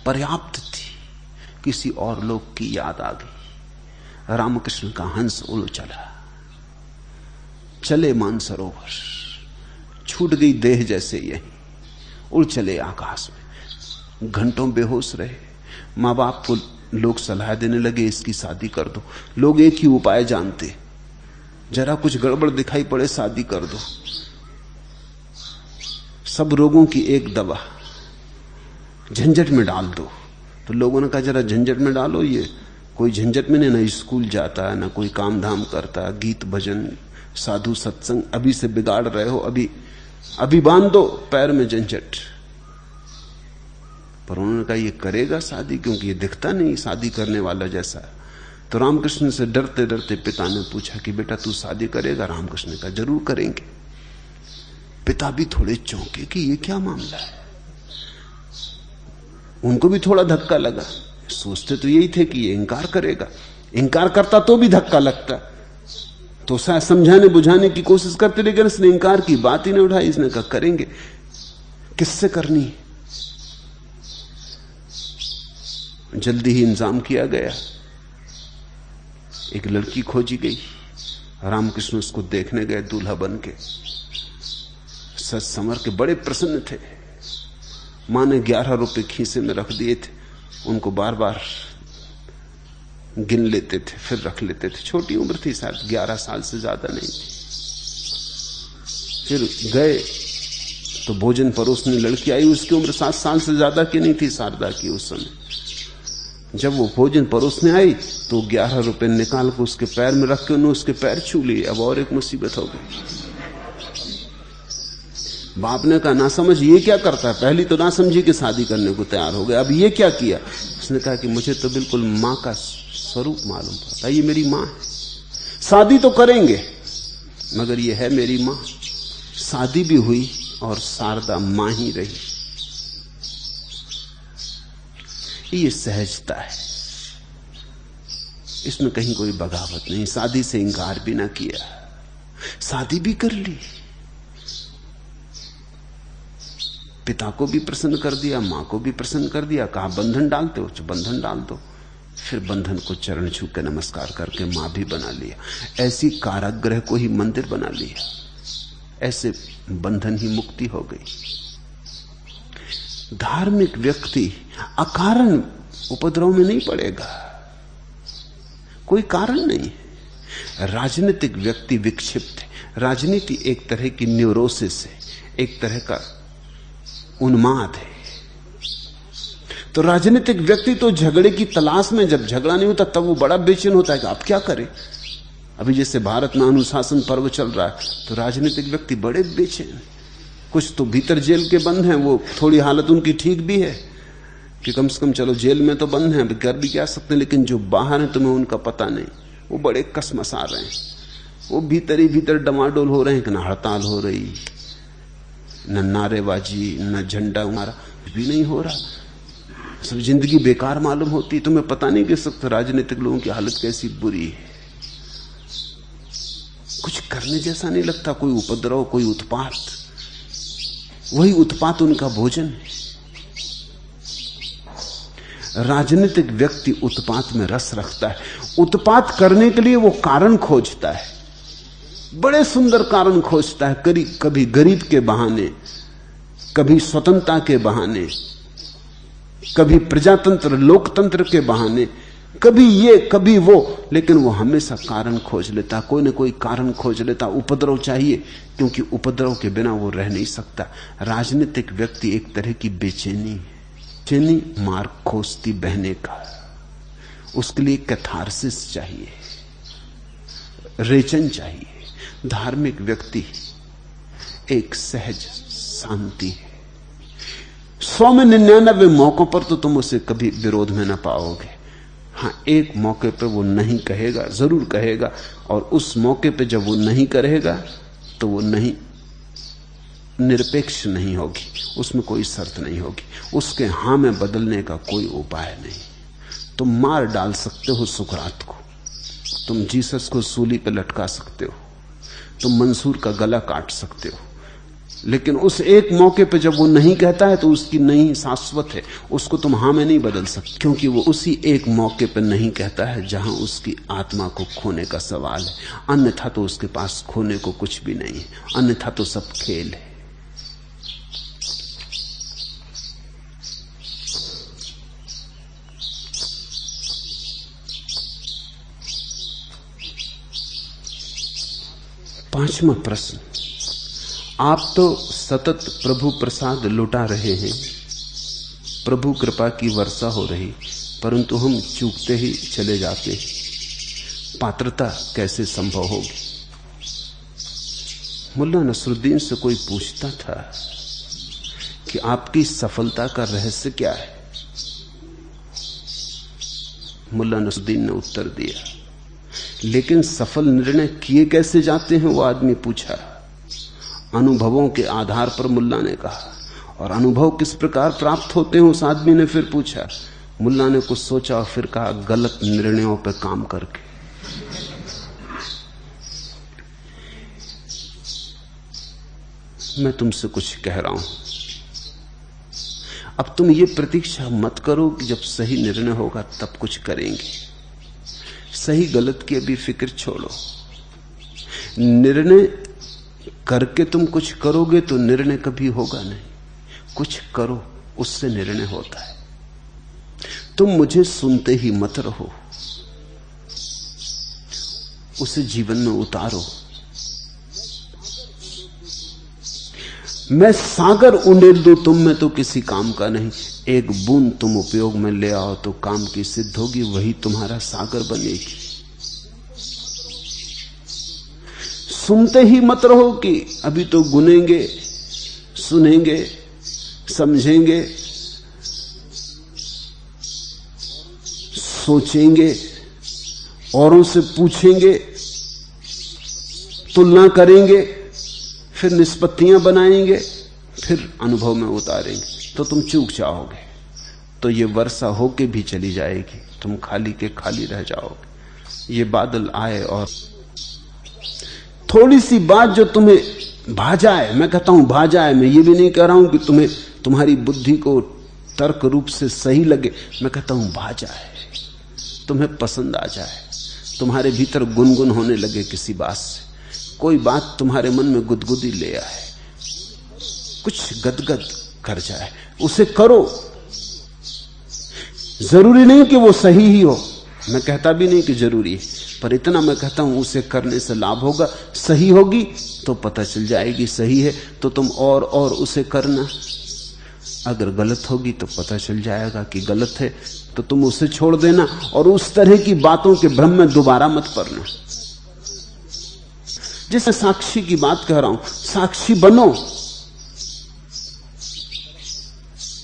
पर्याप्त थी। किसी और लोग की याद आ गई। रामकृष्ण का हंस उड़ चला, चले मानसरोवर, छूट गई देह जैसे यही, उड़ चले आकाश में। घंटों बेहोश रहे। मां बाप को लोग सलाह देने लगे इसकी शादी कर दो। लोग एक ही उपाय जानते, जरा कुछ गड़बड़ दिखाई पड़े शादी कर दो। सब रोगों की एक दवा, झंझट में डाल दो। तो लोगों ने कहा जरा झंझट में डालो। ये कोई झंझट में नहीं, ना स्कूल जाता है, ना कोई काम धाम करता, गीत भजन साधु सत्संग अभी से बिगाड़ रहे हो, अभी बांध दो पैर में झंझट। पर उन्होंने कहा ये करेगा शादी, क्योंकि ये दिखता नहीं शादी करने वाला जैसा। तो रामकृष्ण से डरते डरते पिता ने पूछा कि बेटा तू शादी करेगा? रामकृष्ण ने कहा जरूर करेंगे। पिता भी थोड़े चौंके कि ये क्या मामला है। उनको भी थोड़ा धक्का लगा सोचते तो यही थे कि ये इंकार करेगा, इंकार करता तो भी धक्का लगता, तो शायद समझाने बुझाने की कोशिश करते, लेकिन इसने इंकार की बात ही नहीं उठाई। इसने कहा करेंगे, किससे करनी है। जल्दी ही इंतजाम किया गया, एक लड़की खोजी गई, रामकृष्ण उसको देखने गए दूल्हा बन के, सच संवर के बड़े प्रसन्न थे। मां ने 11 रुपए खीसे में रख दिए थे, उनको बार बार गिन लेते थे फिर रख लेते थे। छोटी उम्र थी, शायद 11 साल से ज्यादा नहीं थी। फिर गए तो भोजन परोसने लड़की आई, उसकी उम्र 7 साल से ज्यादा की नहीं थी, शारदा की उस समय। जब वो भोजन परोसने आई तो 11 रुपए निकाल कर उसके पैर में रख के उन्होंने उसके पैर छू लिए। अब और एक मुसीबत हो गई। बाप ने कहा ना समझ ये क्या करता है, पहली तो ना समझी कि शादी करने को तैयार हो गया, अब ये क्या किया। उसने कहा कि मुझे तो बिल्कुल मां का स्वरूप मालूम पड़ता, ये मेरी मां है। शादी तो करेंगे मगर ये है मेरी मां। शादी भी हुई और शारदा मां ही रही। ये सहजता है, इसमें कहीं कोई बगावत नहीं। शादी से इंकार भी ना किया, शादी भी कर ली, पिता को भी प्रसन्न कर दिया, मां को भी प्रसन्न कर दिया। कहा बंधन डालते हो तो बंधन डाल दो। फिर बंधन को चरण छू के नमस्कार करके मां भी बना लिया। ऐसी कारागृह को ही मंदिर बना लिया। ऐसे बंधन ही मुक्ति हो गई। धार्मिक व्यक्ति अकारण उपद्रव में नहीं पड़ेगा, कोई कारण नहीं है। राजनीतिक व्यक्ति विक्षिप्त है। राजनीति एक तरह की न्यूरोसिस है, एक तरह का उन्माद है। तो राजनीतिक व्यक्ति तो झगड़े की तलाश में, जब झगड़ा नहीं होता तब वो बड़ा बेचैन होता है कि आप क्या करें। अभी जैसे भारत में अनुशासन पर्व चल रहा है तो राजनीतिक व्यक्ति बड़े बेचैन। कुछ तो भीतर जेल के बंद हैं, वो थोड़ी हालत उनकी ठीक भी है कि कम से कम चलो जेल में तो बंद हैं, कर भी क्या सकते हैं। लेकिन जो बाहर हैं तुम्हें उनका पता नहीं, वो बड़े कसमसा रहे हैं। वो भीतर ही भीतर डमाडोल हो रहे हैं कि न हड़ताल हो रही, न नारेबाजी, न झंडा हमारा भी नहीं हो रहा। सब जिंदगी बेकार मालूम होती। तुम्हें पता नहीं कि सकते राजनीतिक लोगों की हालत कैसी बुरी है। कुछ करने जैसा नहीं लगता, कोई उपद्रव, कोई उत्पात। वही उत्पात उनका भोजन है। राजनीतिक व्यक्ति उत्पात में रस रखता है। उत्पात करने के लिए वो कारण खोजता है, बड़े सुंदर कारण खोजता है। कभी गरीब के बहाने, कभी स्वतंत्रता के बहाने, कभी प्रजातंत्र लोकतंत्र के बहाने, कभी ये कभी वो, लेकिन वो हमेशा कारण खोज लेता, कोई ना कोई कारण खोज लेता। उपद्रव चाहिए, क्योंकि उपद्रव के बिना वो रह नहीं सकता। राजनीतिक व्यक्ति एक तरह की बेचैनी है। बेचैनी मार्ग खोजती बहने का, उसके लिए कैथारसिस चाहिए, रेचन चाहिए। धार्मिक व्यक्ति एक सहज शांति है। 100 में 99 मौकों पर तो तुम उसे कभी विरोध में ना पाओगे। हाँ, एक मौके पे वो नहीं कहेगा, जरूर कहेगा, और उस मौके पे जब वो नहीं करेगा तो वो नहीं निरपेक्ष नहीं होगी, उसमें कोई शर्त नहीं होगी, उसके हाँ में बदलने का कोई उपाय नहीं। तुम मार डाल सकते हो सुकरात को, तुम जीसस को सूली पे लटका सकते हो, तुम मंसूर का गला काट सकते हो, लेकिन उस एक मौके पे जब वो नहीं कहता है तो उसकी नहीं शाश्वत है, उसको तुम हाँ में नहीं बदल सकते, क्योंकि वो उसी एक मौके पे नहीं कहता है जहां उसकी आत्मा को खोने का सवाल है। अन्यथा तो उसके पास खोने को कुछ भी नहीं है, अन्यथा तो सब खेल है। पांचवा प्रश्न, आप तो सतत प्रभु प्रसाद लुटा रहे हैं, प्रभु कृपा की वर्षा हो रही, परंतु हम चूकते ही चले जाते हैं, पात्रता कैसे संभव होगी। मुल्ला नसरुद्दीन से कोई पूछता था कि आपकी सफलता का रहस्य क्या है। मुल्ला नसरुद्दीन ने उत्तर दिया, लेकिन सफल निर्णय किए कैसे जाते हैं वो आदमी पूछा। अनुभवों के आधार पर मुल्ला ने कहा। और अनुभव किस प्रकार प्राप्त होते हैं उस आदमी ने फिर पूछा। मुल्ला ने कुछ सोचा और फिर कहा, गलत निर्णयों पर काम करके। मैं तुमसे कुछ कह रहा हूं, अब तुम ये प्रतीक्षा मत करो कि जब सही निर्णय होगा तब कुछ करेंगे। सही गलत की अभी फिक्र छोड़ो। निर्णय करके तुम कुछ करोगे तो निर्णय कभी होगा नहीं। कुछ करो, उससे निर्णय होता है। तुम मुझे सुनते ही मत रहो, उसे जीवन में उतारो। मैं सागर उंडेल दूं तुम में तो किसी काम का नहीं। एक बूंद तुम उपयोग में ले आओ तो काम की सिद्ध होगी, वही तुम्हारा सागर बनेगी। सुनते ही मत रहो कि अभी तो गुनेंगे, सुनेंगे, समझेंगे, सोचेंगे, औरों से पूछेंगे, तुलना करेंगे, फिर निष्पत्तियां बनाएंगे, फिर अनुभव में उतारेंगे, तो तुम चूक जाओगे। तो ये वर्षा होके भी चली जाएगी, तुम खाली के खाली रह जाओगे। ये बादल आए और थोड़ी सी बात जो तुम्हें भा जाए, मैं कहता हूं भा जाए, मैं ये भी नहीं कह रहा हूं कि तुम्हें तुम्हारी बुद्धि को तर्क रूप से सही लगे, मैं कहता हूं भा जाए, तुम्हें पसंद आ जाए, तुम्हारे भीतर गुनगुन होने लगे किसी बात से, कोई बात तुम्हारे मन में गुदगुदी ले आए, कुछ गदगद कर जाए, उसे करो। जरूरी नहीं कि वो सही ही हो, मैं कहता भी नहीं कि जरूरी है, पर इतना मैं कहता हूं उसे करने से लाभ होगा। सही होगी तो पता चल जाएगी सही है, तो तुम और उसे करना। अगर गलत होगी तो पता चल जाएगा कि गलत है, तो तुम उसे छोड़ देना और उस तरह की बातों के भ्रम में दोबारा मत पड़ना। जैसे साक्षी की बात कह रहा हूं, साक्षी बनो,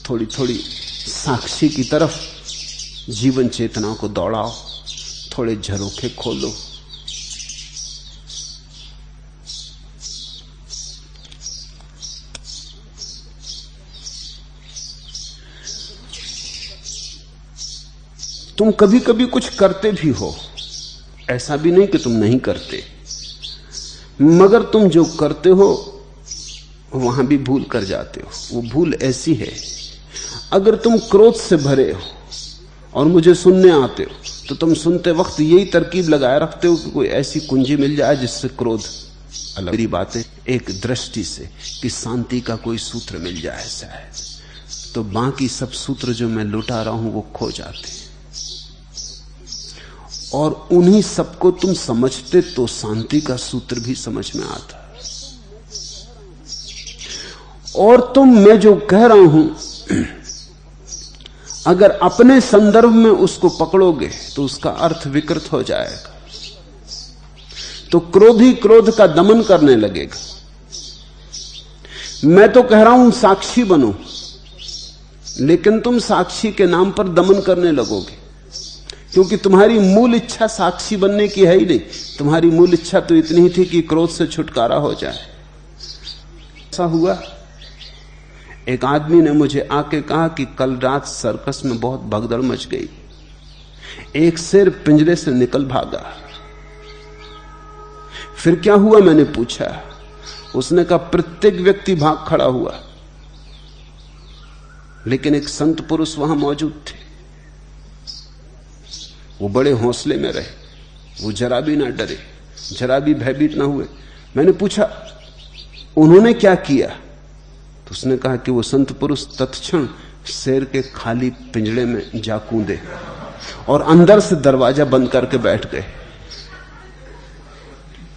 थोड़ी थोड़ी साक्षी की तरफ जीवन चेतना को दौड़ाओ, थोड़े झरोखे खोलो। तुम कभी कभी कुछ करते भी हो, ऐसा भी नहीं कि तुम नहीं करते, मगर तुम जो करते हो वहां भी भूल कर जाते हो। वो भूल ऐसी है, अगर तुम क्रोध से भरे हो और मुझे सुनने आते हो तो तुम सुनते वक्त यही तरकीब लगाए रखते हो कि कोई ऐसी कुंजी मिल जाए जिससे क्रोध अलग। मेरी बातें एक दृष्टि से कि शांति का कोई सूत्र मिल जाए शायद, तो बाकी सब सूत्र जो मैं लुटा रहा हूं वो खो जाते, और उन्हीं सबको तुम समझते तो शांति का सूत्र भी समझ में आता। और तुम, मैं जो कह रहा हूं, अगर अपने संदर्भ में उसको पकड़ोगे तो उसका अर्थ विकृत हो जाएगा, तो क्रोधी क्रोध का दमन करने लगेगा। मैं तो कह रहा हूं साक्षी बनो, लेकिन तुम साक्षी के नाम पर दमन करने लगोगे, क्योंकि तुम्हारी मूल इच्छा साक्षी बनने की है ही नहीं। तुम्हारी मूल इच्छा तो इतनी ही थी कि क्रोध से छुटकारा हो जाए। ऐसा हुआ, एक आदमी ने मुझे आके कहा कि कल रात सर्कस में बहुत भगदड़ मच गई, एक शेर पिंजरे से निकल भागा। फिर क्या हुआ, मैंने पूछा। उसने कहा प्रत्येक व्यक्ति भाग खड़ा हुआ, लेकिन एक संत पुरुष वहां मौजूद थे। वो बड़े हौसले में रहे, वो जरा भी ना डरे, जरा भी भयभीत ना हुए। मैंने पूछा उन्होंने क्या किया, तो उसने कहा कि वो संत पुरुष तत्क्षण शेर के खाली पिंजड़े में जा कूदे और अंदर से दरवाजा बंद करके बैठ गए।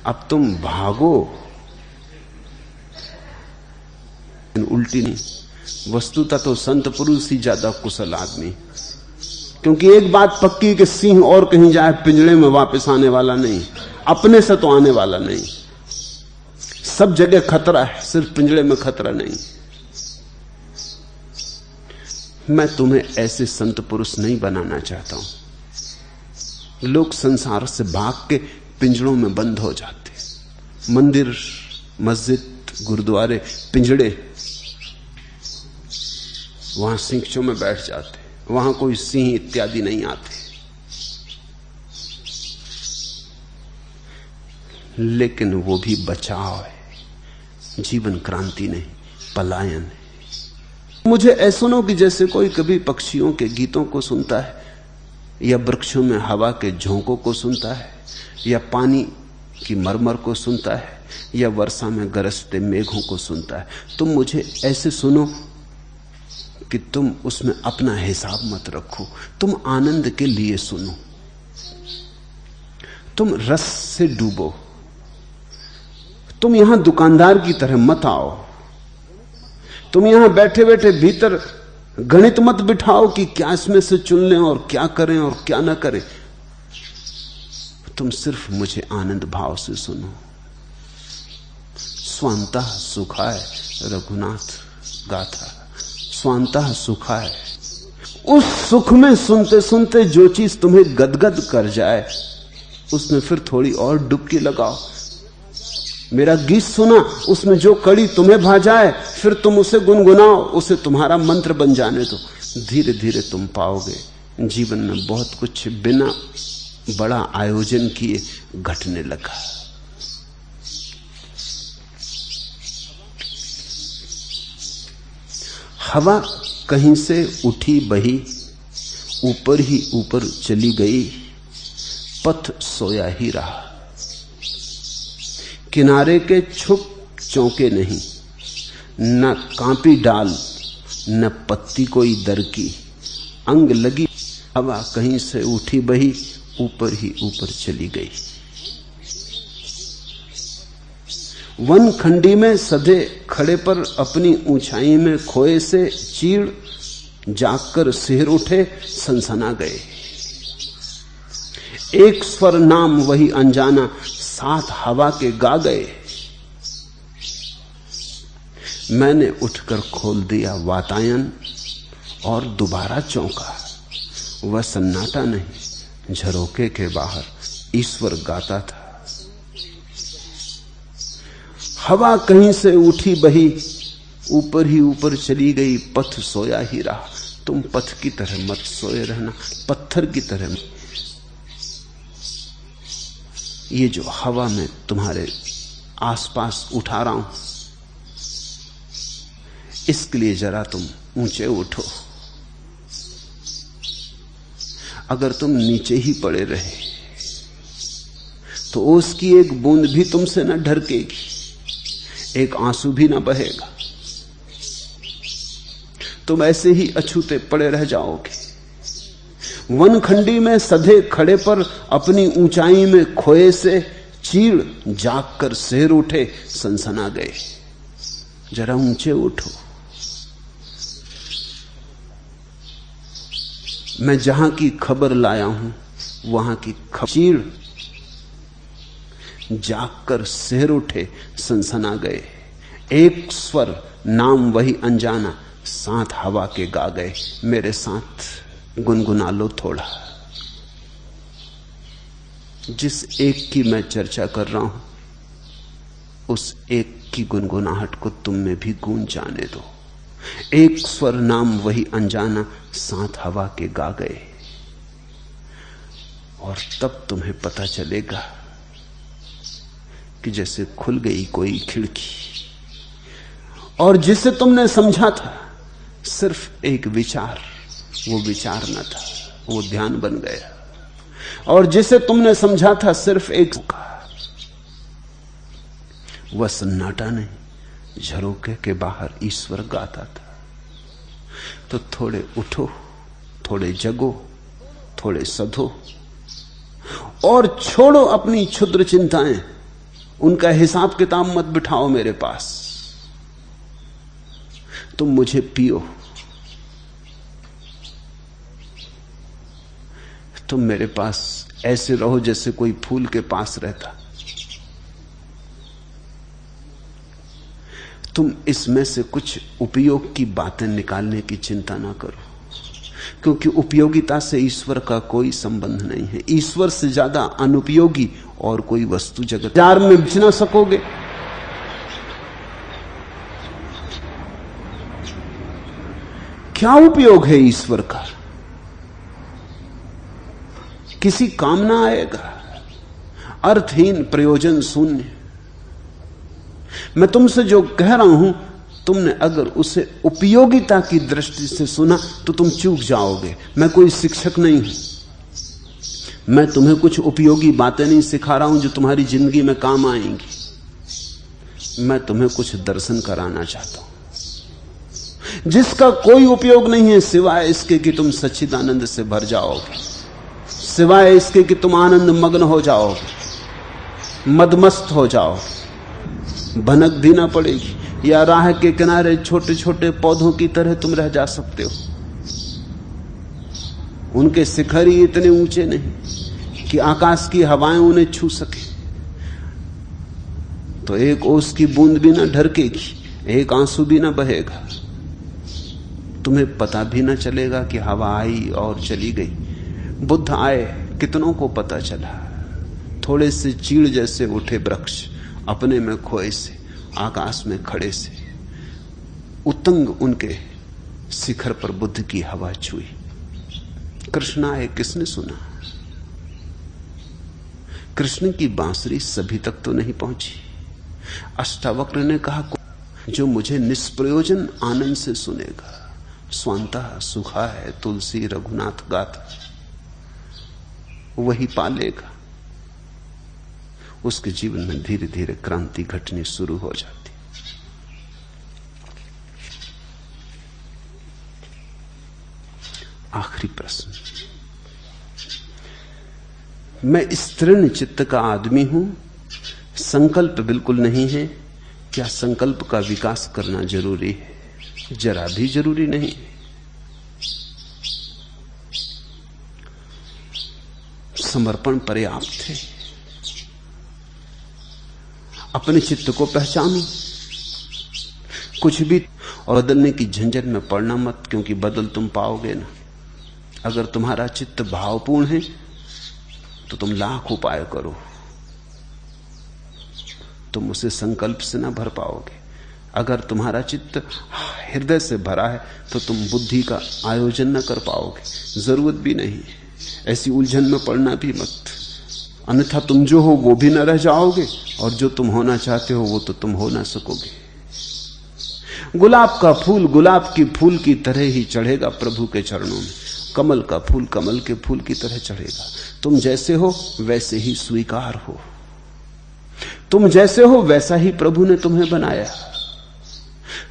अब तुम भागो, उल्टी नहीं। वस्तुतः तो संत पुरुष ही ज्यादा कुशल आदमी, क्योंकि एक बात पक्की कि सिंह और कहीं जाए पिंजड़े में वापस आने वाला नहीं, अपने से तो आने वाला नहीं। सब जगह खतरा है, सिर्फ पिंजड़े में खतरा नहीं। मैं तुम्हें ऐसे संत पुरुष नहीं बनाना चाहता हूं। लोग संसार से भाग के पिंजड़ों में बंद हो जाते। मंदिर, मस्जिद, गुरुद्वारे पिंजड़े, वहां सिंचों में बैठ जाते। वहां कोई सिंह इत्यादि नहीं आते। लेकिन वो भी बचाव है, जीवन क्रांति नहीं, पलायन है। मुझे ऐसा सुनो कि जैसे कोई कभी पक्षियों के गीतों को सुनता है, या वृक्षों में हवा के झोंकों को सुनता है, या पानी की मरमर को सुनता है, या वर्षा में गरजते मेघों को सुनता है। तुम मुझे ऐसे सुनो कि तुम उसमें अपना हिसाब मत रखो, तुम आनंद के लिए सुनो, तुम रस से डूबो। तुम यहां दुकानदार की तरह मत आओ, तुम यहां बैठे बैठे भीतर गणित मत बिठाओ कि क्या इसमें से चुन लें और क्या करें और क्या ना करें। तुम सिर्फ मुझे आनंद भाव से सुनो। स्वांतः सुखाय रघुनाथ गाथा, स्वांतः सुखाय। उस सुख में सुनते सुनते जो चीज तुम्हें गदगद कर जाए उसमें फिर थोड़ी और डुबकी लगाओ। मेरा गीत सुना, उसमें जो कड़ी तुम्हें भा जाए फिर तुम उसे गुनगुनाओ, उसे तुम्हारा मंत्र बन जाने दो। धीरे धीरे तुम पाओगे जीवन में बहुत कुछ बिना बड़ा आयोजन किए घटने लगा। हवा कहीं से उठी बही, ऊपर ही ऊपर चली गई, पथ सोया ही रहा। किनारे के छुप चौंके नहीं, न कांपी डाल न पत्ती कोई दर की, अंग लगी हवा कहीं से उठी बही, ऊपर ही ऊपर चली गई। वन खंडी में सधे खड़े पर अपनी ऊंचाई में खोए से चीड़ जागकर सिहर उठे सनसना गए। एक स्वर नाम वही अनजाना, साथ हवा के गा गए। मैंने उठकर खोल दिया वातायन और दोबारा चौंका। वह सन्नाटा नहीं, झरोके के बाहर ईश्वर गाता था। हवा कहीं से उठी बही, ऊपर ही ऊपर चली गई, पथ सोया ही रहा। तुम पथ की तरह मत सोए रहना, पत्थर की तरह। ये जो हवा में तुम्हारे आसपास उठा रहा हूं, इसके लिए जरा तुम ऊंचे उठो। अगर तुम नीचे ही पड़े रहे तो ओस की एक बूंद भी तुमसे न ढरकेगी, एक आंसू भी न बहेगा। तुम ऐसे ही अछूते पड़े रह जाओगे। वनखंडी में सधे खड़े पर अपनी ऊंचाई में खोए से चीड़ जागकर सिर उठे सनसना गए। जरा ऊंचे उठो। मैं जहां की खबर लाया हूं वहां की चीड़ जागकर सिर उठे सनसना गए। एक स्वर नाम वही अनजाना, साथ हवा के गा गए। मेरे साथ गुनगुना लो थोड़ा। जिस एक की मैं चर्चा कर रहा हूं उस एक की गुनगुनाहट को तुम में भी गूंज जाने दो। एक स्वर नाम वही अनजाना, साथ हवा के गा गए। और तब तुम्हें पता चलेगा कि जैसे खुल गई कोई खिड़की, और जिसे तुमने समझा था सिर्फ एक विचार, वो विचार न था, वो ध्यान बन गया। और जिसे तुमने समझा था सिर्फ एक, वह सन्नाटा नहीं, झरोके के बाहर ईश्वर गाता था। तो थोड़े उठो, थोड़े जगो, थोड़े सधो और छोड़ो अपनी क्षुद्र चिंताएं। उनका हिसाब किताब मत बिठाओ मेरे पास। तुम मुझे पियो, तुम मेरे पास ऐसे रहो जैसे कोई फूल के पास रहता। तुम इसमें से कुछ उपयोग की बातें निकालने की चिंता ना करो, क्योंकि उपयोगिता से ईश्वर का कोई संबंध नहीं है। ईश्वर से ज्यादा अनुपयोगी और कोई वस्तु जगत बाजार में बेच ना सकोगे। क्या उपयोग है ईश्वर का? किसी काम ना आएगा, अर्थहीन, प्रयोजन शून्य। मैं तुमसे जो कह रहा हूं, तुमने अगर उसे उपयोगिता की दृष्टि से सुना तो तुम चूक जाओगे। मैं कोई शिक्षक नहीं हूं, मैं तुम्हें कुछ उपयोगी बातें नहीं सिखा रहा हूं जो तुम्हारी जिंदगी में काम आएंगी। मैं तुम्हें कुछ दर्शन कराना चाहता हूं जिसका कोई उपयोग नहीं है सिवाय इसके कि तुम सच्चिदानंद से भर जाओगे, सिवाय इसके कि तुम आनंद मग्न हो जाओगे, मदमस्त हो जाओगे। भनक भी ना पड़ेगी, या राह के किनारे छोटे छोटे पौधों की तरह तुम रह जा सकते हो। उनके शिखर ही इतने ऊंचे नहीं कि आकाश की हवाएं उन्हें छू सके, तो एक ओस की बूंद भी ना ढरकेगी, एक आंसू भी ना बहेगा। तुम्हें पता भी ना चलेगा कि हवा आई और चली गई। बुद्ध आए, कितनों को पता चला। थोड़े से चीड़ जैसे उठे वृक्ष, अपने में खोए से, आकाश में खड़े से, उतंग उनके शिखर पर बुद्ध की हवा छुई। कृष्ण आए, किसने सुना? कृष्ण की बांसुरी सभी तक तो नहीं पहुंची। अष्टावक्र ने कहा, जो मुझे निष्प्रयोजन आनंद से सुनेगा, स्वांतः सुखा है तुलसी रघुनाथ गाथा, वही पालेगा। उसके जीवन में धीरे धीरे क्रांति घटनी शुरू हो जाती। आखिरी प्रश्न, मैं स्त्रीण चित्त का आदमी हूं, संकल्प बिल्कुल नहीं है, क्या संकल्प का विकास करना जरूरी है? जरा भी जरूरी नहीं। समर्पण पर्याप्त है। अपने चित्त को पहचानो, कुछ भी और बदलने की झंझट में पड़ना मत, क्योंकि बदल तुम पाओगे ना। अगर तुम्हारा चित्त भावपूर्ण है तो तुम लाख उपाय करो, तुम उसे संकल्प से ना भर पाओगे। अगर तुम्हारा चित्त हृदय से भरा है तो तुम बुद्धि का आयोजन न कर पाओगे। जरूरत भी नहीं, ऐसी उलझन में पड़ना भी मत, अन्यथा तुम जो हो वो भी न रह जाओगे, और जो तुम होना चाहते हो वो तो तुम हो ना सकोगे। गुलाब का फूल गुलाब की फूल की तरह ही चढ़ेगा प्रभु के चरणों में, कमल का फूल कमल के फूल की तरह चढ़ेगा। तुम जैसे हो वैसे ही स्वीकार हो, तुम जैसे हो वैसा ही प्रभु ने तुम्हें बनाया,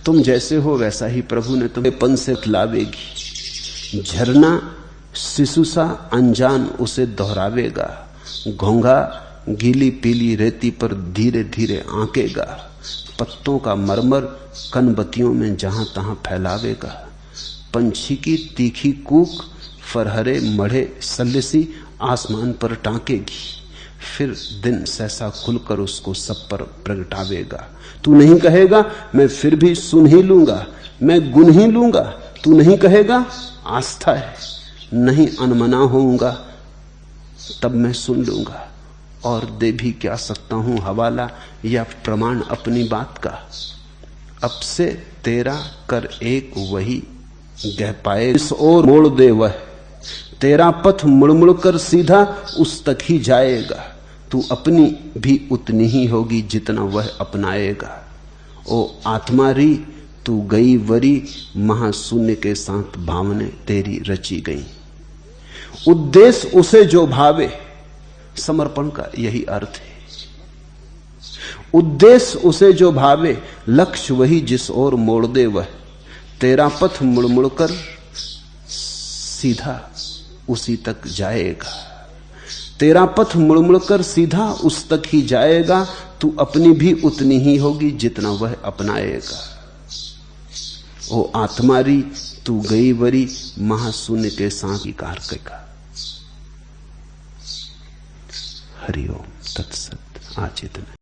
तुम जैसे हो वैसा ही प्रभु ने तुम्हें पन से खिलावेगी। झरना शिशु सा अनजान उसे दोहरावेगा, घोंघा गीली पीली रेती पर धीरे धीरे आंकेगा, पत्तों का मरमर कनबत्तियों में जहां तहां फैलावेगा। पंछी की तीखी कूक फरहरे मढ़े सल्लेसी आसमान पर टांकेगी, फिर दिन सहसा खुलकर उसको सब पर प्रगटावेगा। तू नहीं कहेगा मैं फिर भी सुन ही लूंगा, मैं गुन ही लूंगा। तू नहीं कहेगा आस्था है, नहीं अनमना होऊंगा, तब मैं सुन लूंगा और दे भी क्या सकता हूं हवाला या प्रमाण अपनी बात का। अब से तेरा कर एक वही गह पाए, इस ओर मोड़ दे वह, तेरा पथ मुड़ मुड़ कर सीधा उस तक ही जाएगा। तू अपनी भी उतनी ही होगी जितना वह अपनाएगा। ओ आत्मा री तू गई वरी, महाशून्य के साथ भावने तेरी रची गई। उद्देश्य उसे जो भावे, समर्पण का यही अर्थ है। उद्देश्य उसे जो भावे, लक्ष्य वही जिस ओर मोड़ दे वह, तेरा पथ मुड़ मुड़ कर सीधा उसी तक जाएगा। तेरा पथ मुड़ मुड़ कर सीधा उस तक ही जाएगा। तू अपनी भी उतनी ही होगी जितना वह अपनाएगा। ओ आत्मारी तू गई वरी, महाशून्य के साथ विकार करेगा। हरिओम तत्सत। आज इतना।